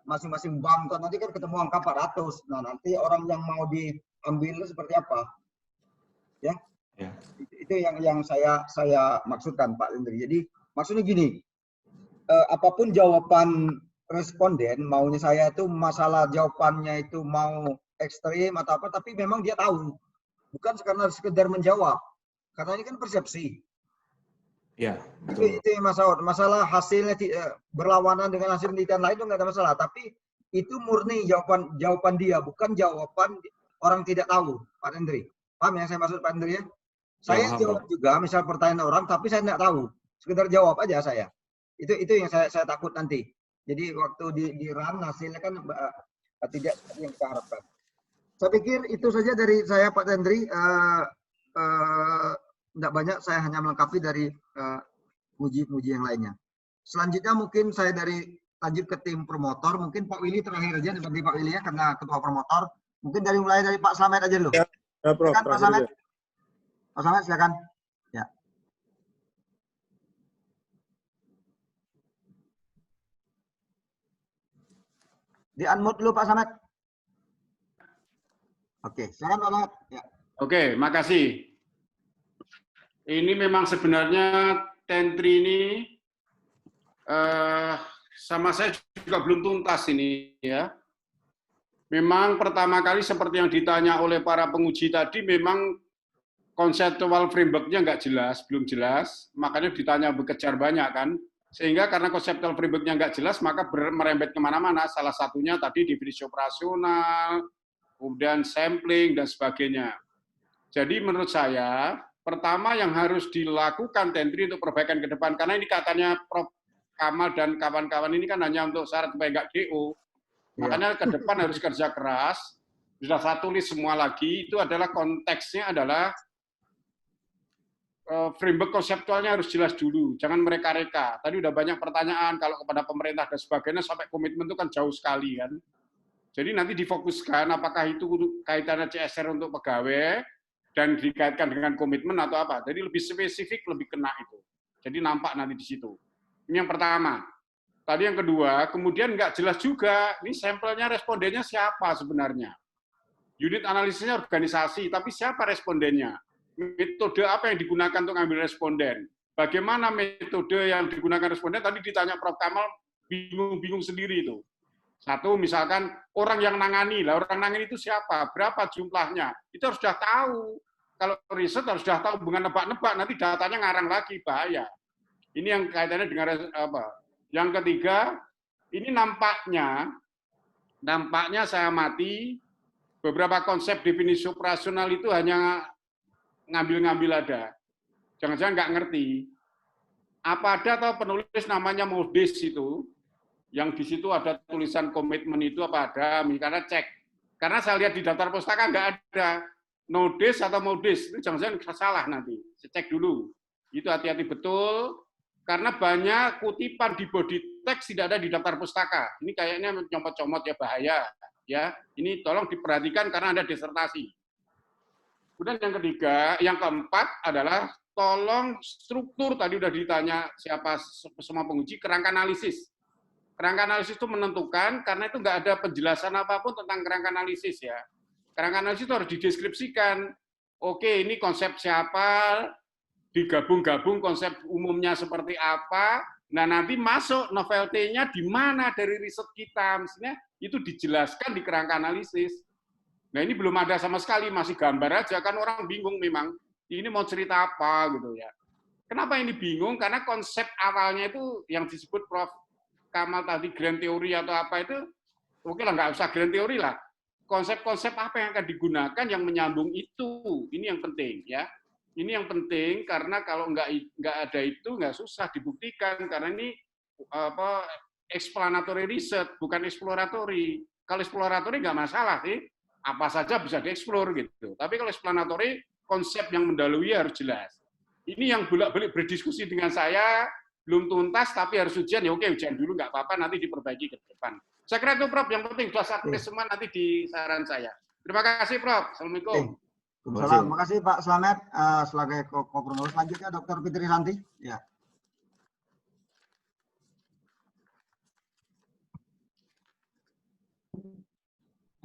masing-masing bank nanti kan ketemu angka 400. Nah, nanti orang yang mau diambil seperti apa? Ya. Itu yang saya maksudkan Pak Hendri. Jadi maksudnya gini, apapun jawaban responden, maunya saya itu masalah jawabannya itu mau ekstrim atau apa, tapi memang dia tahu. Bukan karena sekedar menjawab. Karena ini kan persepsi. Ya, betul. Itu yang masalah hasilnya berlawanan dengan hasil penelitian lain itu nggak ada masalah. Tapi itu murni jawaban dia, bukan jawaban orang tidak tahu, Pak Hendri. Paham yang saya maksud Pak Hendri ya? Saya jawab juga, misal pertanyaan orang, tapi saya nggak tahu. Sekedar jawab aja saya. Itu yang saya takut nanti. Jadi waktu di run hasilnya kan tidak seperti yang kita harapkan. Saya pikir itu saja dari saya Pak Hendri. Tidak banyak, saya hanya melengkapi dari muji yang lainnya. Selanjutnya mungkin saya lanjut ke tim promotor. Mungkin Pak Willy terakhir aja, seperti Pak Willy ya, karena ketua promotor. Mungkin mulai dari Pak Slamet aja dulu. Ya, Prof. Silakan, Pak Slamet. Pak Slamet, silakan. Ya. Di-unmute dulu Pak Slamet. Oke, silakan Pak Slamet. Ya. Oke, makasih. Ini memang sebenarnya Tentri ini sama saya juga belum tuntas ini ya. Memang pertama kali seperti yang ditanya oleh para penguji tadi, memang konseptual framework-nya nggak jelas, belum jelas, makanya ditanya berkejar banyak kan. Sehingga karena konseptual framework-nya nggak jelas, maka merembet kemana-mana. Salah satunya tadi definisi operasional, kemudian sampling, dan sebagainya. Jadi menurut saya, pertama yang harus dilakukan Tentri untuk perbaikan ke depan, karena ini katanya Prof. Kamal dan kawan-kawan ini kan hanya untuk syarat supaya nggak DO. Makanya ke depan harus kerja keras. Sudah saya tulis semua lagi, itu adalah konteksnya adalah framework konseptualnya harus jelas dulu. Jangan mereka-reka. Tadi udah banyak pertanyaan, kalau kepada pemerintah dan sebagainya, sampai komitmen itu kan jauh sekali kan. Jadi nanti difokuskan apakah itu kaitannya CSR untuk pegawai, dan dikaitkan dengan komitmen atau apa. Jadi lebih spesifik, lebih kena itu. Jadi nampak nanti di situ. Ini yang pertama. Tadi yang kedua, kemudian nggak jelas juga, ini sampelnya respondennya siapa sebenarnya. Unit analisisnya organisasi, tapi siapa respondennya? Metode apa yang digunakan untuk ngambil responden? Bagaimana metode yang digunakan responden? Tadi ditanya Prof. Kamal, bingung-bingung sendiri itu. Satu, misalkan orang yang nangani. Lah, orang nangani itu siapa? Berapa jumlahnya? Itu harus sudah tahu. Kalau riset harus sudah tahu, bukan nebak-nebak, nanti datanya ngarang lagi, bahaya. Ini yang kaitannya dengan apa? Yang ketiga, ini nampaknya saya amati, beberapa konsep definisi operasional itu hanya ngambil-ngambil ada. Jangan-jangan nggak ngerti. Apa ada atau penulis namanya modis itu, yang di situ ada tulisan komitmen itu apa ada, karena cek. Karena saya lihat di daftar pustaka nggak ada nodis atau modis, itu jangan-jangan salah nanti. Saya cek dulu. Itu hati-hati betul. Karena banyak kutipan di body text tidak ada di daftar pustaka. Ini kayaknya nyomot-comot ya, bahaya. Ya, ini tolong diperhatikan karena ada disertasi. Kemudian yang ketiga, yang keempat adalah tolong struktur, tadi udah ditanya siapa semua penguji, kerangka analisis. Kerangka analisis itu menentukan, karena itu nggak ada penjelasan apapun tentang kerangka analisis ya. Kerangka analisis itu harus dideskripsikan. Oke, ini konsep siapa, digabung-gabung konsep umumnya seperti apa, nah nanti masuk novelty-nya di mana dari riset kita, misalnya itu dijelaskan di kerangka analisis. Nah ini belum ada sama sekali, masih gambar aja, kan orang bingung memang, ini mau cerita apa gitu ya. Kenapa ini bingung? Karena konsep awalnya itu yang disebut Prof. Kamal tadi grand teori atau apa itu, oke lah nggak usah grand teori lah. Konsep-konsep apa yang akan digunakan yang menyambung itu, ini yang penting ya. Ini yang penting karena kalau nggak ada itu nggak susah dibuktikan karena ini apa explanatory research bukan exploratory. Kalau exploratory nggak masalah sih, apa saja bisa dieksplor gitu. Tapi kalau explanatory konsep yang mendahului harus jelas. Ini yang bolak-balik berdiskusi dengan saya belum tuntas tapi harus ujian ya oke ujian dulu nggak apa-apa nanti diperbaiki ke depan. Saya kira itu Prof yang penting sudah saat semua nanti di saran saya. Terima kasih Prof. Assalamualaikum. Terima kasih Pak Slamet. Sebagai koordinator selanjutnya Dr. Fitri Santi. Ya.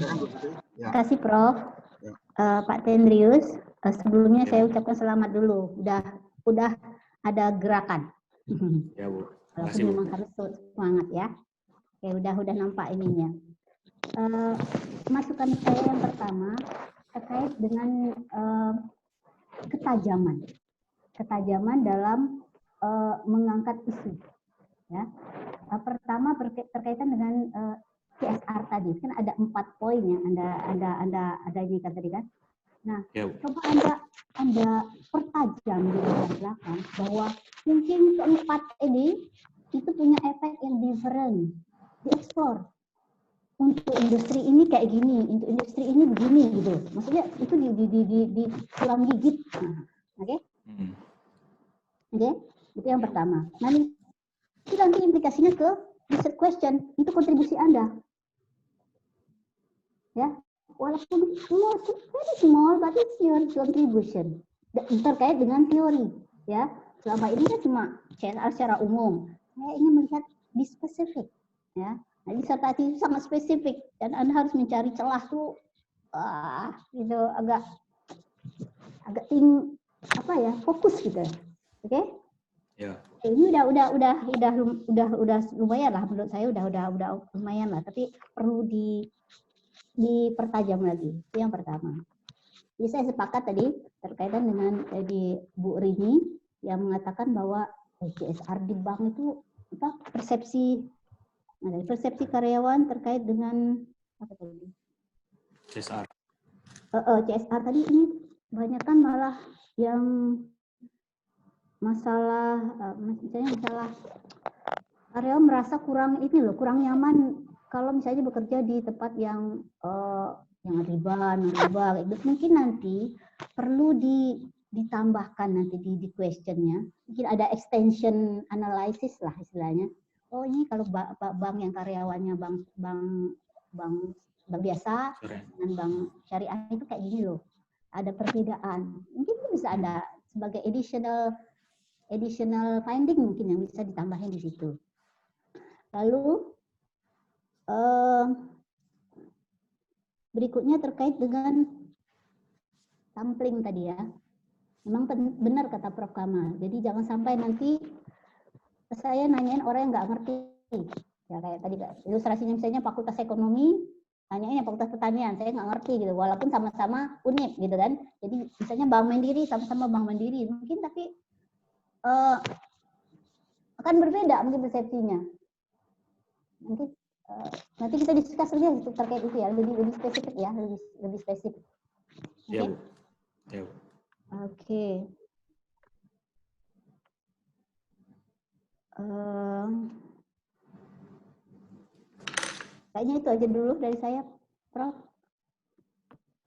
Terima kasih Prof. Ya. Pak Tendrius, sebelumnya saya ucapkan selamat dulu. Udah ada gerakan. Ya Bu. Walaupun memang harus semangat ya. Oke, udah nampak ininya. Masukan saya yang pertama terkait dengan ketajaman dalam mengangkat isu. Ya, pertama berkaitan dengan CSR tadi kan ada 4 poin ya, ada ini kan tadi kan. Nah, ya, coba anda pertajam di belakang bahwa mungkin keempat ini itu punya efek yang different, dieksplor. Untuk industri ini kayak gini, untuk industri ini begini gitu. Maksudnya itu di tulang gigit. Oke? Oke? Itu yang pertama. Nanti implikasinya ke research question, itu kontribusi Anda. Ya, walaupun very small, but it's your contribution. Terkait dengan teori. Ya, selama ini kan cuma CSR secara umum. Saya ingin melihat di spesifik. Ya. Nah, disertasi itu sangat spesifik dan Anda harus mencari celah tuh gitu agak fokus gitu. Oke? Okay? Ya. Ini udah lumayan lah menurut saya udah lumayan lah, tapi perlu dipertajam lagi. Itu yang pertama. Jadi saya sepakat tadi terkaitan dengan di Bu Rini yang mengatakan bahwa CSR di bank itu persepsi karyawan terkait dengan apa tadi? CSR. CSR tadi ini banyak kan malah yang masalah karyawan merasa kurang nyaman kalau misalnya bekerja di tempat yang riba. Mungkin nanti perlu ditambahkan nanti di questionnya, mungkin ada extension analysis lah istilahnya. Oh ini kalau bank yang karyawannya bank biasa dengan bank syariah itu kayak gini loh, ada perbedaan. Mungkin itu bisa ada sebagai additional finding mungkin yang bisa ditambahin di situ. Lalu berikutnya terkait dengan sampling tadi ya. Memang benar kata Prof. Kamal. Jadi jangan sampai nanti saya nanyain orang yang nggak ngerti. Ya kayak tadi ilustrasinya misalnya fakultas ekonomi, nanyain fakultas pertanian, saya nggak ngerti gitu. Walaupun sama-sama UNIP gitu kan. Jadi misalnya Bank Mandiri, sama-sama Bank Mandiri. Mungkin tapi akan berbeda mungkin persepsinya. Mungkin nanti kita diskusi lagi terkait itu ya, lebih spesifik ya, lebih spesifik. Oke. Ya, Bu. Ya, Bu. Oke. Kayaknya itu aja dulu dari saya, Prof.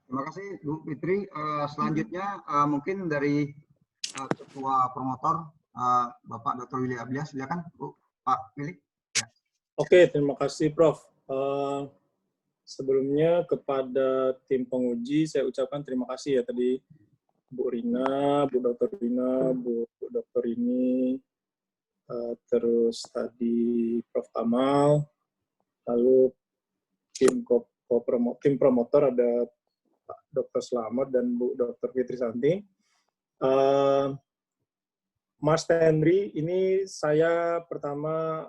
Terima kasih Bu Fitri. Selanjutnya mungkin dari Ketua Promotor Bapak Dr. Willy Ablias, silakan Bu, Pak Willy. Ya. Oke, terima kasih Prof. Sebelumnya kepada tim penguji saya ucapkan terima kasih ya tadi Bu Rina, Bu Dr. Rina, Bu Dr. Rini, terus tadi Prof. Kamal, lalu tim promotor ada Pak Dr. Slamet dan Bu Dr. Fitri Santi. Mas Henry, ini saya pertama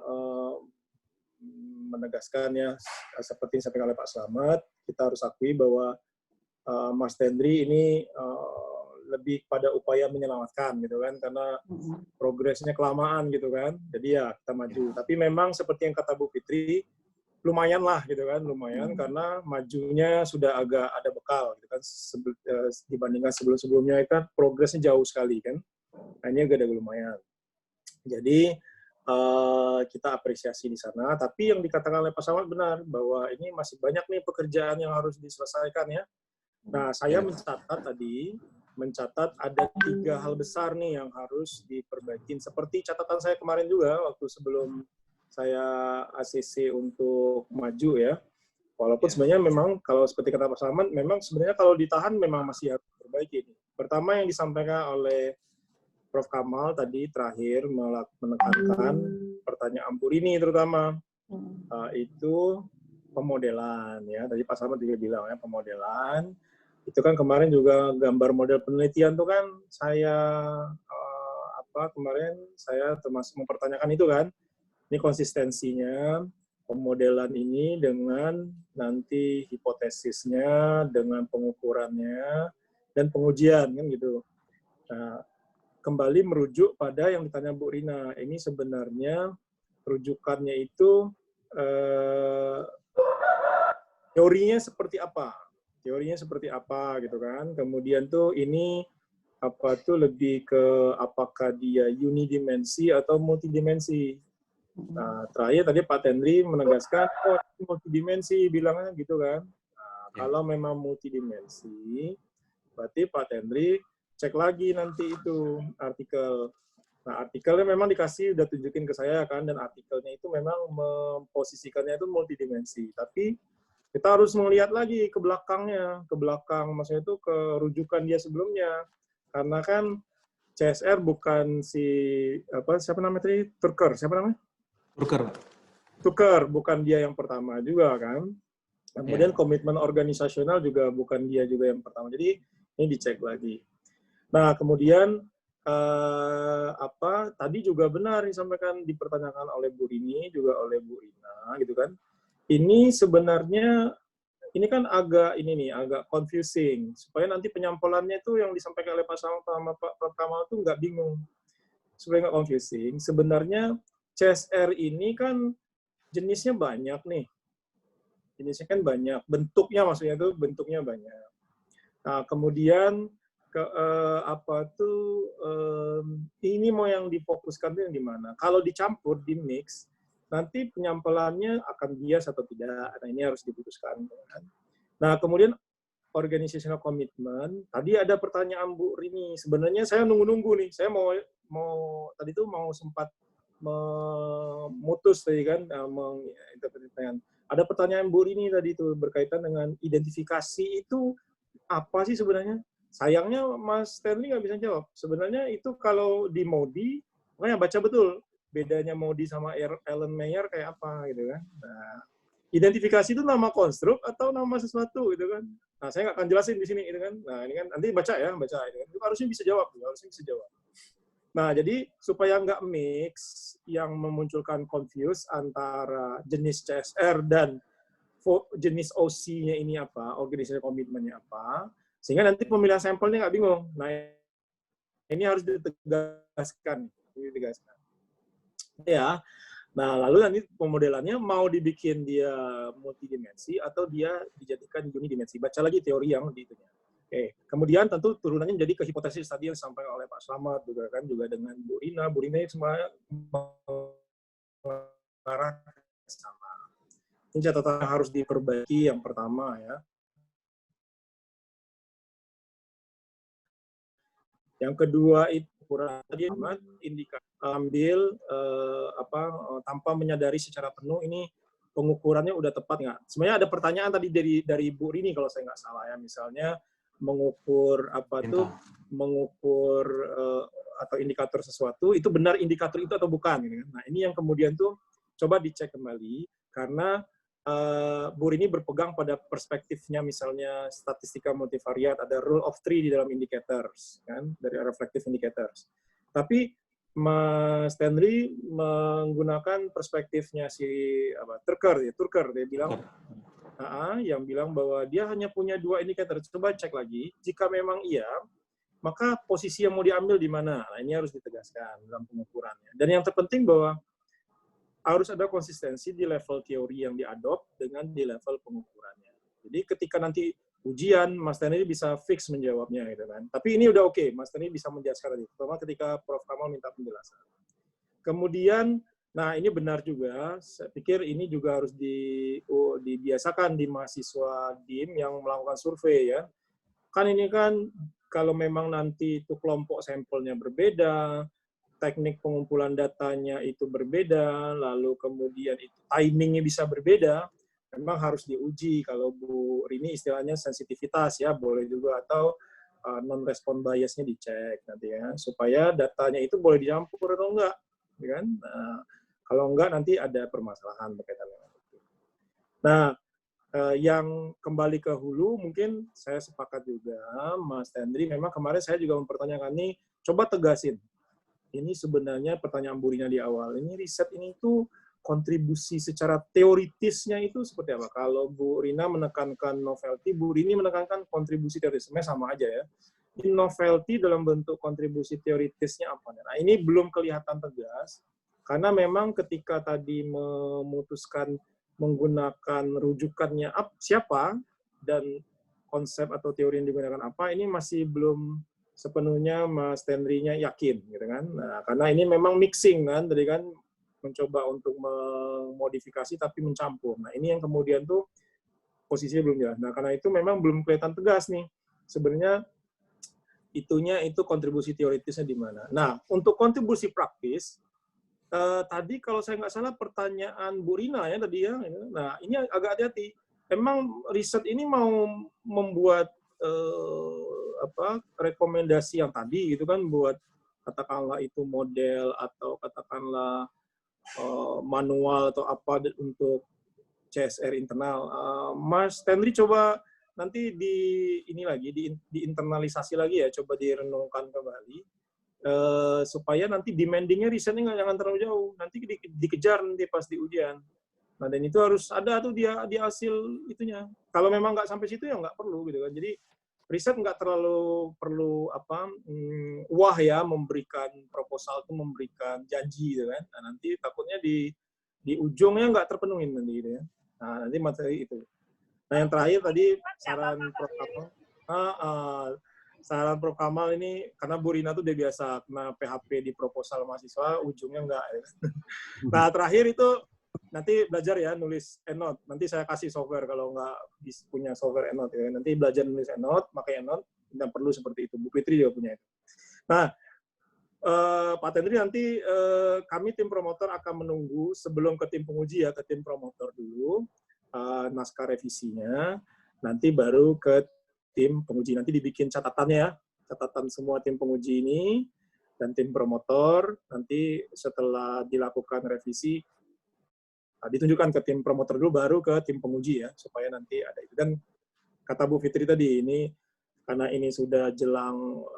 menegaskan ya, seperti yang disampaikan oleh Pak Slamet, kita harus akui bahwa Mas Henry ini lebih pada upaya menyelamatkan gitu kan, karena progresnya kelamaan gitu kan, jadi ya kita maju. Tapi memang seperti yang kata Bu Fitri, lumayan lah gitu kan, lumayan karena majunya sudah agak ada bekal gitu kan, dibandingkan sebelum-sebelumnya kan progresnya jauh sekali kan. Hanya gak ada lumayan. Jadi kita apresiasi di sana. Tapi yang dikatakan oleh Pak Samad benar bahwa ini masih banyak nih pekerjaan yang harus diselesaikan ya. Nah, saya mencatat ada 3 hal besar nih yang harus diperbaiki. Seperti catatan saya kemarin juga waktu sebelum saya ACC untuk maju ya. Walaupun sebenarnya memang kalau seperti kata Pak Samad, memang sebenarnya kalau ditahan memang masih harus diperbaiki. Pertama yang disampaikan oleh Prof. Kamal tadi terakhir menekankan pertanyaan Bu Rini terutama itu pemodelan ya. Tadi Pak Samad juga bilang ya pemodelan itu kan kemarin juga gambar model penelitian tuh kan saya kemarin saya termasuk mempertanyakan itu kan. Ini konsistensinya pemodelan ini dengan nanti hipotesisnya dengan pengukurannya dan pengujian kan gitu. Nah, kembali merujuk pada yang ditanya Bu Rina. Ini sebenarnya rujukannya itu teorinya seperti apa? Teorinya seperti apa gitu kan? Kemudian tuh ini apa tuh lebih ke apakah dia unidimensi atau multidimensi? Nah, terakhir tadi Pak Henry menegaskan oh multidimensi bilangnya gitu kan. Nah, kalau memang multidimensi berarti Pak Henry cek lagi nanti itu artikel. Nah, artikelnya memang dikasih, udah tunjukin ke saya kan, dan artikelnya itu memang memposisikannya itu multidimensi. Tapi kita harus melihat lagi ke belakangnya, ke belakang, maksudnya itu ke rujukan dia sebelumnya. Karena kan CSR bukan siapa namanya tadi? Tucker, bukan dia yang pertama juga kan. Kemudian komitmen organisasional juga bukan dia juga yang pertama. Jadi ini dicek lagi. Nah, kemudian tadi juga benar disampaikan dipertanyakan oleh Bu Rini juga oleh Bu Rina gitu kan. Ini sebenarnya ini kan agak confusing supaya nanti penyampolannya itu yang disampaikan oleh Pak sama Pak Kamal itu nggak bingung. Supaya nggak confusing, sebenarnya CSR ini kan jenisnya banyak nih. Jenisnya kan banyak, bentuknya maksudnya itu bentuknya banyak. Nah, kemudian ini mau yang difokuskan itu yang di mana? Kalau dicampur, di mix, nanti penyampelannya akan bias atau tidak. Nah, ini harus diputuskan. Nah, kemudian organizational commitment. Tadi ada pertanyaan Bu Rini. Sebenarnya saya nunggu-nunggu nih. Saya mau tadi tuh mau sempat memutus tadi kan, menginterpretasikan. Ada pertanyaan Bu Rini tadi itu berkaitan dengan identifikasi itu apa sih sebenarnya? Sayangnya Mas Stanley nggak bisa jawab. Sebenarnya itu kalau di Modi, makanya baca betul bedanya Modi sama Ellen Mayer kayak apa gitu kan. Nah, identifikasi itu nama konstruk atau nama sesuatu gitu kan. Nah, saya nggak akan jelasin di sini gitu kan. Nah, ini kan nanti baca gitu kan. Itu harusnya bisa jawab, Nah, jadi supaya nggak mix yang memunculkan confuse antara jenis CSR dan jenis OC-nya ini apa, organizational commitment-nya apa, sehingga nanti pemilihan sampelnya nggak bingung. Nah, ini harus ditegaskan. Ya. Nah, lalu nanti pemodelannya mau dibikin dia multidimensi atau dia dijadikan unidimensi. Baca lagi teori yang di itunya. Oke. Kemudian tentu turunannya menjadi ke hipotesis tadi yang disampaikan oleh Pak Slamet juga kan, juga dengan Bu Rina. Bu Rina semuanya mengarah sama. Ini catatan yang harus diperbaiki yang pertama ya. Yang kedua itu pengukuran tadi ambil tanpa menyadari secara penuh ini pengukurannya udah tepat nggak. Sebenarnya ada pertanyaan tadi dari Bu Rini kalau saya nggak salah ya, misalnya mengukur mengukur atau indikator sesuatu itu benar indikator itu atau bukan. Gitu. Nah ini yang kemudian tuh coba dicek kembali karena Bu Rini berpegang pada perspektifnya misalnya statistika multivariat, ada rule of three di dalam indicators, kan, dari reflective indicators. Tapi Mas Henry menggunakan perspektifnya si Turker, dia bilang, yang bilang bahwa dia hanya punya 2 indikator. Coba cek lagi, jika memang iya, maka posisi yang mau diambil di mana? Nah, ini harus ditegaskan dalam pengukurannya. Dan yang terpenting bahwa harus ada konsistensi di level teori yang diadop dengan di level pengukurannya. Jadi ketika nanti ujian, Mas Tani bisa fix menjawabnya, gitu kan. Tapi ini udah oke, Mas Tani bisa menjelaskan tadi, terutama ketika Prof. Kamal minta penjelasan. Kemudian, nah ini benar juga, saya pikir ini juga harus dibiasakan di mahasiswa DIM yang melakukan survei ya. Kan ini kan kalau memang nanti itu kelompok sampelnya berbeda, teknik pengumpulan datanya itu berbeda, lalu kemudian itu timingnya bisa berbeda, memang harus diuji. Kalau Bu Rini istilahnya sensitivitas ya, boleh juga, atau non-respon bias-nya dicek nanti ya, supaya datanya itu boleh dicampur atau enggak, kan? Nah, kalau enggak nanti ada permasalahan berkaitan dengan itu. Nah, yang kembali ke hulu, mungkin saya sepakat juga, Mas Henry, memang kemarin saya juga mempertanyakan nih, coba tegasin. Ini sebenarnya pertanyaan Bu Rina di awal. Ini riset ini itu kontribusi secara teoritisnya itu seperti apa? Kalau Bu Rina menekankan novelty, Bu Rini menekankan kontribusi teoritisnya sama aja ya. Ini novelty dalam bentuk kontribusi teoritisnya apa? Nah, ini belum kelihatan tegas, karena memang ketika tadi memutuskan menggunakan rujukannya siapa dan konsep atau teori yang digunakan apa, ini masih belum sepenuhnya Mas Henry-nya yakin, gitu kan? Nah, karena ini memang mixing kan, tadi kan mencoba untuk memodifikasi tapi mencampur. Nah, ini yang kemudian tuh posisinya belum jelas. Nah, karena itu memang belum kelihatan tegas nih. Sebenarnya itu kontribusi teoritisnya di mana. Nah, untuk kontribusi praktis, tadi kalau saya nggak salah pertanyaan Bu Rina ya tadi ya. Nah, ini agak hati-hati. Emang riset ini mau membuat rekomendasi yang tadi gitu kan, buat katakanlah itu model atau katakanlah manual atau apa untuk CSR internal. Mas Henry coba nanti diinternalisasi lagi ya, coba direnungkan kembali supaya nanti demandingnya risetnya jangan terlalu jauh, nanti dikejar nanti pas di ujian. Nah, dan itu harus ada tuh di hasil itunya. Kalau memang nggak sampai situ ya nggak perlu gitu kan. Jadi riset nggak terlalu perlu wah ya memberikan proposal itu memberikan janji gitu kan. Nah, nanti takutnya di ujungnya nggak terpenuhi nanti gitu ya. Nah, nanti materi itu. Nah, yang terakhir tadi saran Prof. Kamal. Saran Prof. Kamal ini karena Bu Rina tuh udah biasa kena PHP di proposal mahasiswa, ujungnya nggak. Ya. Nah, terakhir itu nanti belajar ya nulis EndNote. Nanti saya kasih software kalau nggak punya software EndNote ya. Nanti belajar nulis EndNote, pakai EndNote, tidak perlu seperti itu. Bu Fitri juga punya itu. Nah, Pak Henry nanti kami tim promotor akan menunggu sebelum ke tim penguji ya, ke tim promotor dulu naskah revisinya. Nanti baru ke tim penguji. Nanti dibikin catatannya ya, catatan semua tim penguji ini dan tim promotor. Nanti setelah dilakukan revisi ditunjukkan ke tim promotor dulu, baru ke tim penguji ya, supaya nanti ada itu. Dan kata Bu Fitri tadi, ini karena ini sudah jelang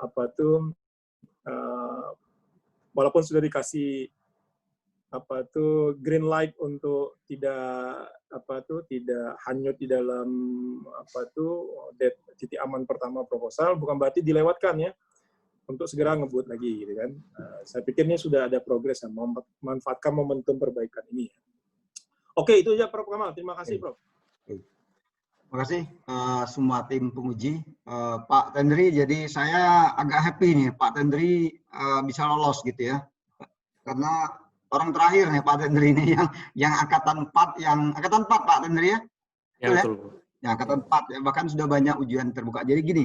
walaupun sudah dikasih green light untuk tidak hanyut di dalam titik aman pertama proposal, bukan berarti dilewatkan ya, untuk segera ngebut lagi gitu kan. Saya pikir ini sudah ada progres ya, memanfaatkan momentum perbaikan ini. Oke, itu aja Prof. Kamal. Terima kasih, Prof. Terima kasih semua tim penguji. Pak Henry, jadi saya agak happy nih Pak Henry bisa lolos gitu ya. Karena orang terakhir nih Pak Henry ini yang angkatan 4 Pak Henry ya. Ya, betul. Ya, angkatan 4 ya, bahkan sudah banyak ujian terbuka. Jadi gini,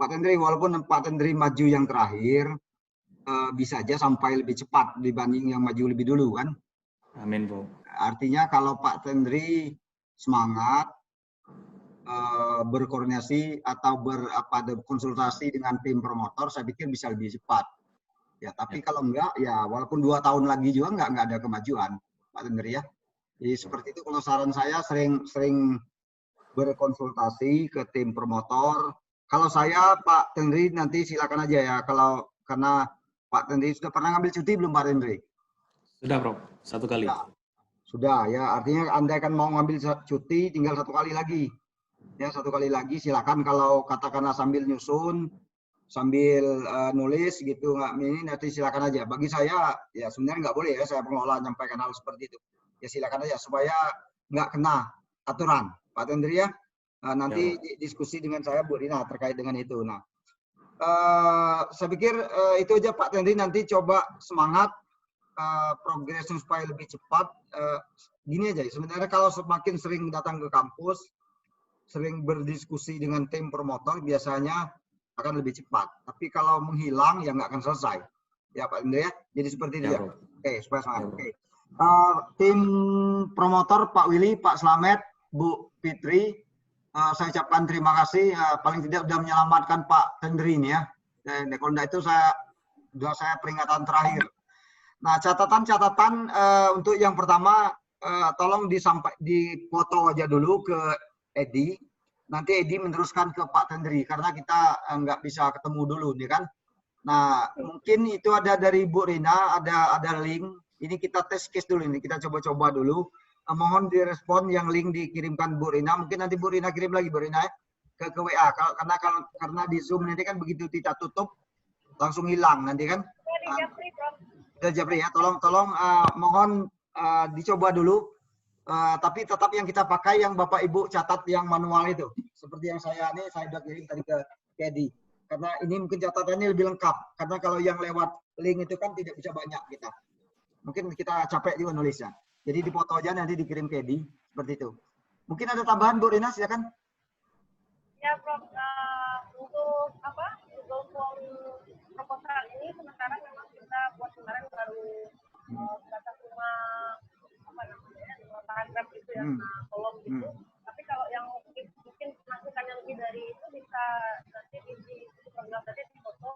Pak Henry, walaupun Pak Henry maju yang terakhir, bisa aja sampai lebih cepat dibanding yang maju lebih dulu kan. Amin, Bu. Artinya kalau Pak Tendri semangat berkoordinasi atau berkonsultasi dengan tim promotor, saya pikir bisa lebih cepat. Ya, tapi kalau enggak, ya walaupun 2 tahun lagi juga enggak ada kemajuan, Pak Tendri ya. Jadi seperti itu kalau saran saya sering berkonsultasi ke tim promotor. Kalau saya Pak Tendri nanti silakan aja ya. Karena Pak Tendri sudah pernah ngambil cuti belum Pak Tendri? Sudah, Prof. 1 kali. Ya, sudah ya. Artinya Anda kan mau ngambil cuti tinggal 1 kali lagi. Ya 1 kali lagi silakan kalau katakanlah sambil nyusun, sambil nulis gitu nggak ini nanti silakan aja. Bagi saya ya sebenarnya nggak boleh ya saya pengelola menyampaikan hal seperti itu. Ya silakan aja supaya nggak kena aturan. Pak Tendri ya, nanti diskusi dengan saya Bu Rina terkait dengan itu. Nah, saya pikir itu aja Pak Tendri, nanti coba semangat progresnya supaya lebih cepat. Gini aja, sebenarnya kalau semakin sering datang ke kampus, sering berdiskusi dengan tim promotor, biasanya akan lebih cepat. Tapi kalau menghilang, ya nggak akan selesai. Ya Pak Tendri ya, jadi seperti itu ya. Oke, supaya semangat. Oke. Tim promotor Pak Willy, Pak Slamet, Bu Fitri, saya ucapkan terima kasih, paling tidak sudah menyelamatkan Pak Tendri ini ya. Kalau enggak itu saya peringatan terakhir. Nah, catatan-catatan untuk yang pertama, tolong dipoto aja dulu ke Edi. Nanti Edi meneruskan ke Pak Tendri karena kita nggak bisa ketemu dulu, nih kan. Nah, mungkin itu ada dari Bu Rina, ada link. Ini kita tes case dulu, ini kita coba-coba dulu. Mohon direspon yang link dikirimkan Bu Rina. Mungkin nanti Bu Rina kirim lagi Bu Rina ya, ke WA. Karena di Zoom nanti kan begitu kita tutup langsung hilang nanti kan. Japri ya, tolong mohon dicoba dulu. Tapi tetap yang kita pakai yang Bapak Ibu catat yang manual itu. Seperti yang saya sudah kirim tadi ke Edi. Karena ini mungkin catatannya lebih lengkap. Karena kalau yang lewat link itu kan tidak bisa banyak kita. Mungkin kita capek juga nulisnya. Jadi dipoto aja nanti dikirim ke Edi. Seperti itu. Mungkin ada tambahan Bu Rina, silakan. Ya, Prof. Untuk form proposal ini sementara memang kita buat kemarin baru batas 5 paragraf gitu ya, kolom gitu. Tapi kalau yang mungkin masukan yang lebih dari itu bisa nanti di program tadi dipoto,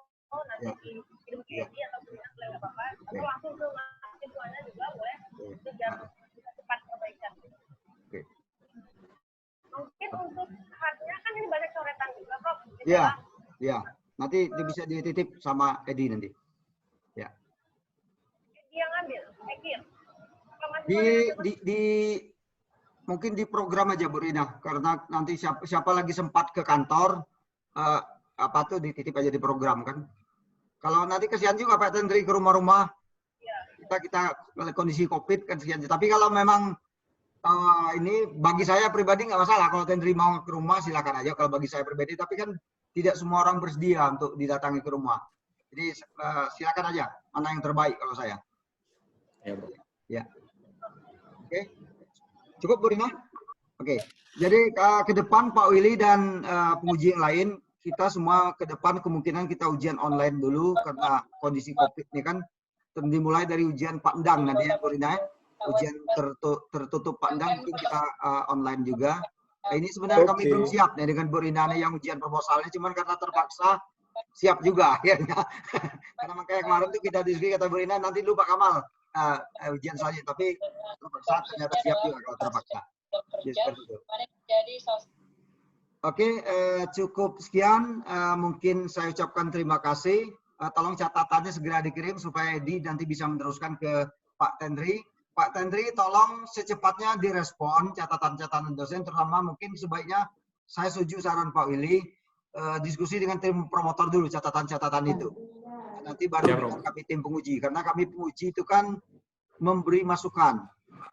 nanti dikirim ke Edi atau kirim ke Bapak, atau langsung ke mahasiswanya juga boleh, itu biar bisa cepat perbaikan. Mungkin untuk hardnya kan ini banyak coretan juga, Prof. Iya. Nanti bisa dititip sama Edi nanti. Ya. Edi yang ngambil, mungkin di program aja Bu Rina, karena nanti siapa lagi sempat ke kantor, dititip aja di program kan. Kalau nanti kesian juga Pak Tendri ke rumah-rumah, kita kondisi COVID kan kesian. Tapi kalau memang ini bagi saya pribadi nggak masalah, kalau Tendri mau ke rumah silakan aja kalau bagi saya pribadi. Tapi kan tidak semua orang bersedia untuk didatangi ke rumah. Jadi silakan aja mana yang terbaik kalau saya. Ya. Oke. Cukup Bu Rina? Oke. Jadi ke depan Pak Willy dan penguji yang lain, kita semua ke depan kemungkinan kita ujian online dulu karena kondisi COVID ini kan. Dimulai dari ujian Pak Endang nanti ya Bu Rina. Ujian tertutup Pak Endang mungkin kita online juga. Nah, ini sebenarnya kami belum siap nih dengan Bu Rina yang ujian proposalnya, cuman karena terpaksa siap juga akhirnya. Karena makanya kemarin tuh kita diskusi kata Bu Rina, nanti dulu Pak Kamal ujian saja, tapi terpaksa ternyata siap juga kalau terpaksa. Oke, cukup sekian. Mungkin saya ucapkan terima kasih. Tolong catatannya segera dikirim supaya Edi nanti bisa meneruskan ke Pak Tendri. Pak Tendri, tolong secepatnya direspon catatan-catatan dosen, terutama mungkin sebaiknya saya setuju saran Pak Willy, diskusi dengan tim promotor dulu catatan-catatan itu. Nanti baru kami tim penguji, karena kami penguji itu kan memberi masukan.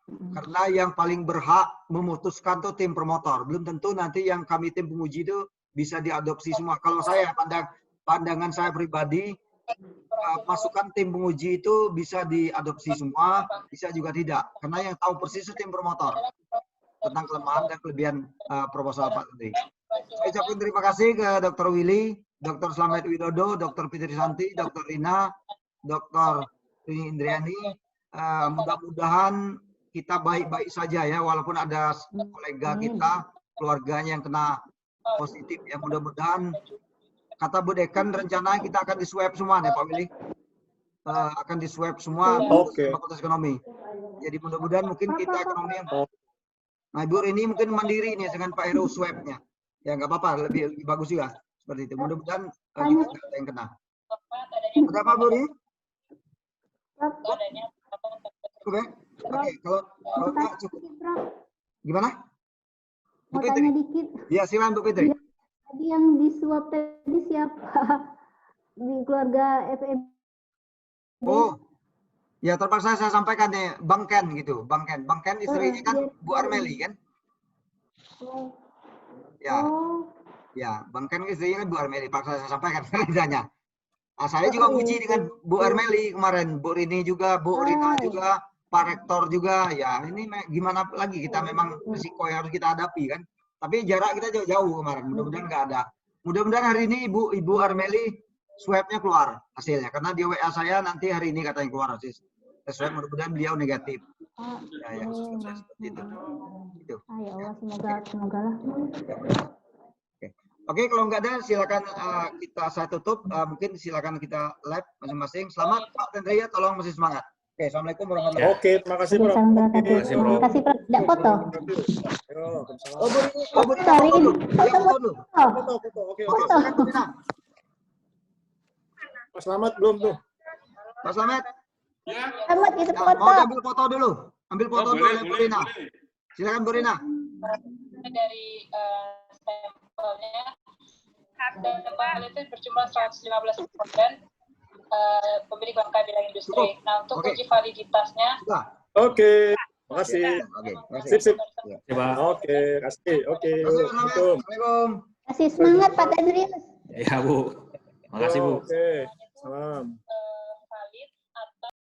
Karena yang paling berhak memutuskan tuh tim promotor. Belum tentu nanti yang kami tim penguji itu bisa diadopsi semua. Kalau saya, pandangan saya pribadi, masukan tim penguji itu bisa diadopsi semua, bisa juga tidak. Karena yang tahu persis tim promotor tentang kelemahan dan kelebihan proposal Pak Tendri. Saya ucapkan terima kasih ke Dr. Willy, Dr. Slamet Widodo, Dr. Fitri Santi, Dr. Rina, Dr. Rini Indriani. Mudah-mudahan kita baik-baik saja ya, walaupun ada kolega kita, keluarganya yang kena positif ya. Mudah-mudahan kata Bu Dekan rencana kita akan di swab semua nih Pak Willy. Akan di swab semua fakultas ekonomi. Jadi mudah-mudahan mungkin kita ekonomi yang nah Ibu ini mungkin mandiri nih dengan Pak Heru swabnya. Ya nggak apa-apa, lebih bagus juga seperti itu. Mudah-mudahan kita nggak ada yang kena. Ada apa Bu Rini? Cukup ya? Oke, kalau nggak cukup. Gimana? Mau tanya dikit. Ya, silakan Bu Fitri. Tadi yang disuap tadi siapa? Di keluarga FM. Oh, ya terpaksa saya sampaikan nih, Bang Ken gitu. Bang Ken istrinya kan Bu Armeli kan? Ya, ya, Bang Ken istrinya kan Bu Armeli. Paksa saya sampaikan ceritanya. Nah, saya juga uji dengan Bu Armeli kemarin. Bu Rini juga, Bu Rina juga, Pak Rektor juga. Ya, ini gimana lagi, kita memang risiko yang harus kita hadapi kan. Tapi jarak kita jauh-jauh kemarin. Mudah-mudahan nggak ada. Mudah-mudahan hari ini Ibu Armeli swabnya keluar hasilnya. Karena di WA saya nanti hari ini katanya keluar hasil swab. Mudah-mudahan beliau negatif. Ya, seperti itu. Gitu. Ya Allah, semoga lah. Oke, kalau nggak ada silakan saya tutup. Mungkin silakan kita live masing-masing. Selamat Pak Tendria, tolong masih semangat. Oke, assalamualaikum warahmatullahi wabarakatuh. Oke, terima kasih Prof. Terima kasih Prof. Tidak foto. Oh, Bu Rina, foto dulu. Ya, foto dulu. Foto. Oke. Silakan, Bu Rina. Pak Slamet belum tuh. Pak Slamet. Selamat di Ya, foto. mau ambil foto dulu. Ambil foto dulu ya, Bu Rina. Silakan Bu Rina. Dari sampelnya sampel itu berjumlah 115 responden pemilik bangkai bidang industri. Nah, untuk uji validitasnya. Oke, makasih. Oke, Sip. Coba. Oke, kasih. Oke. Assalamualaikum. Kasih semangat Pak Tendrius. Ya Bu. Makasih Bu. Oke.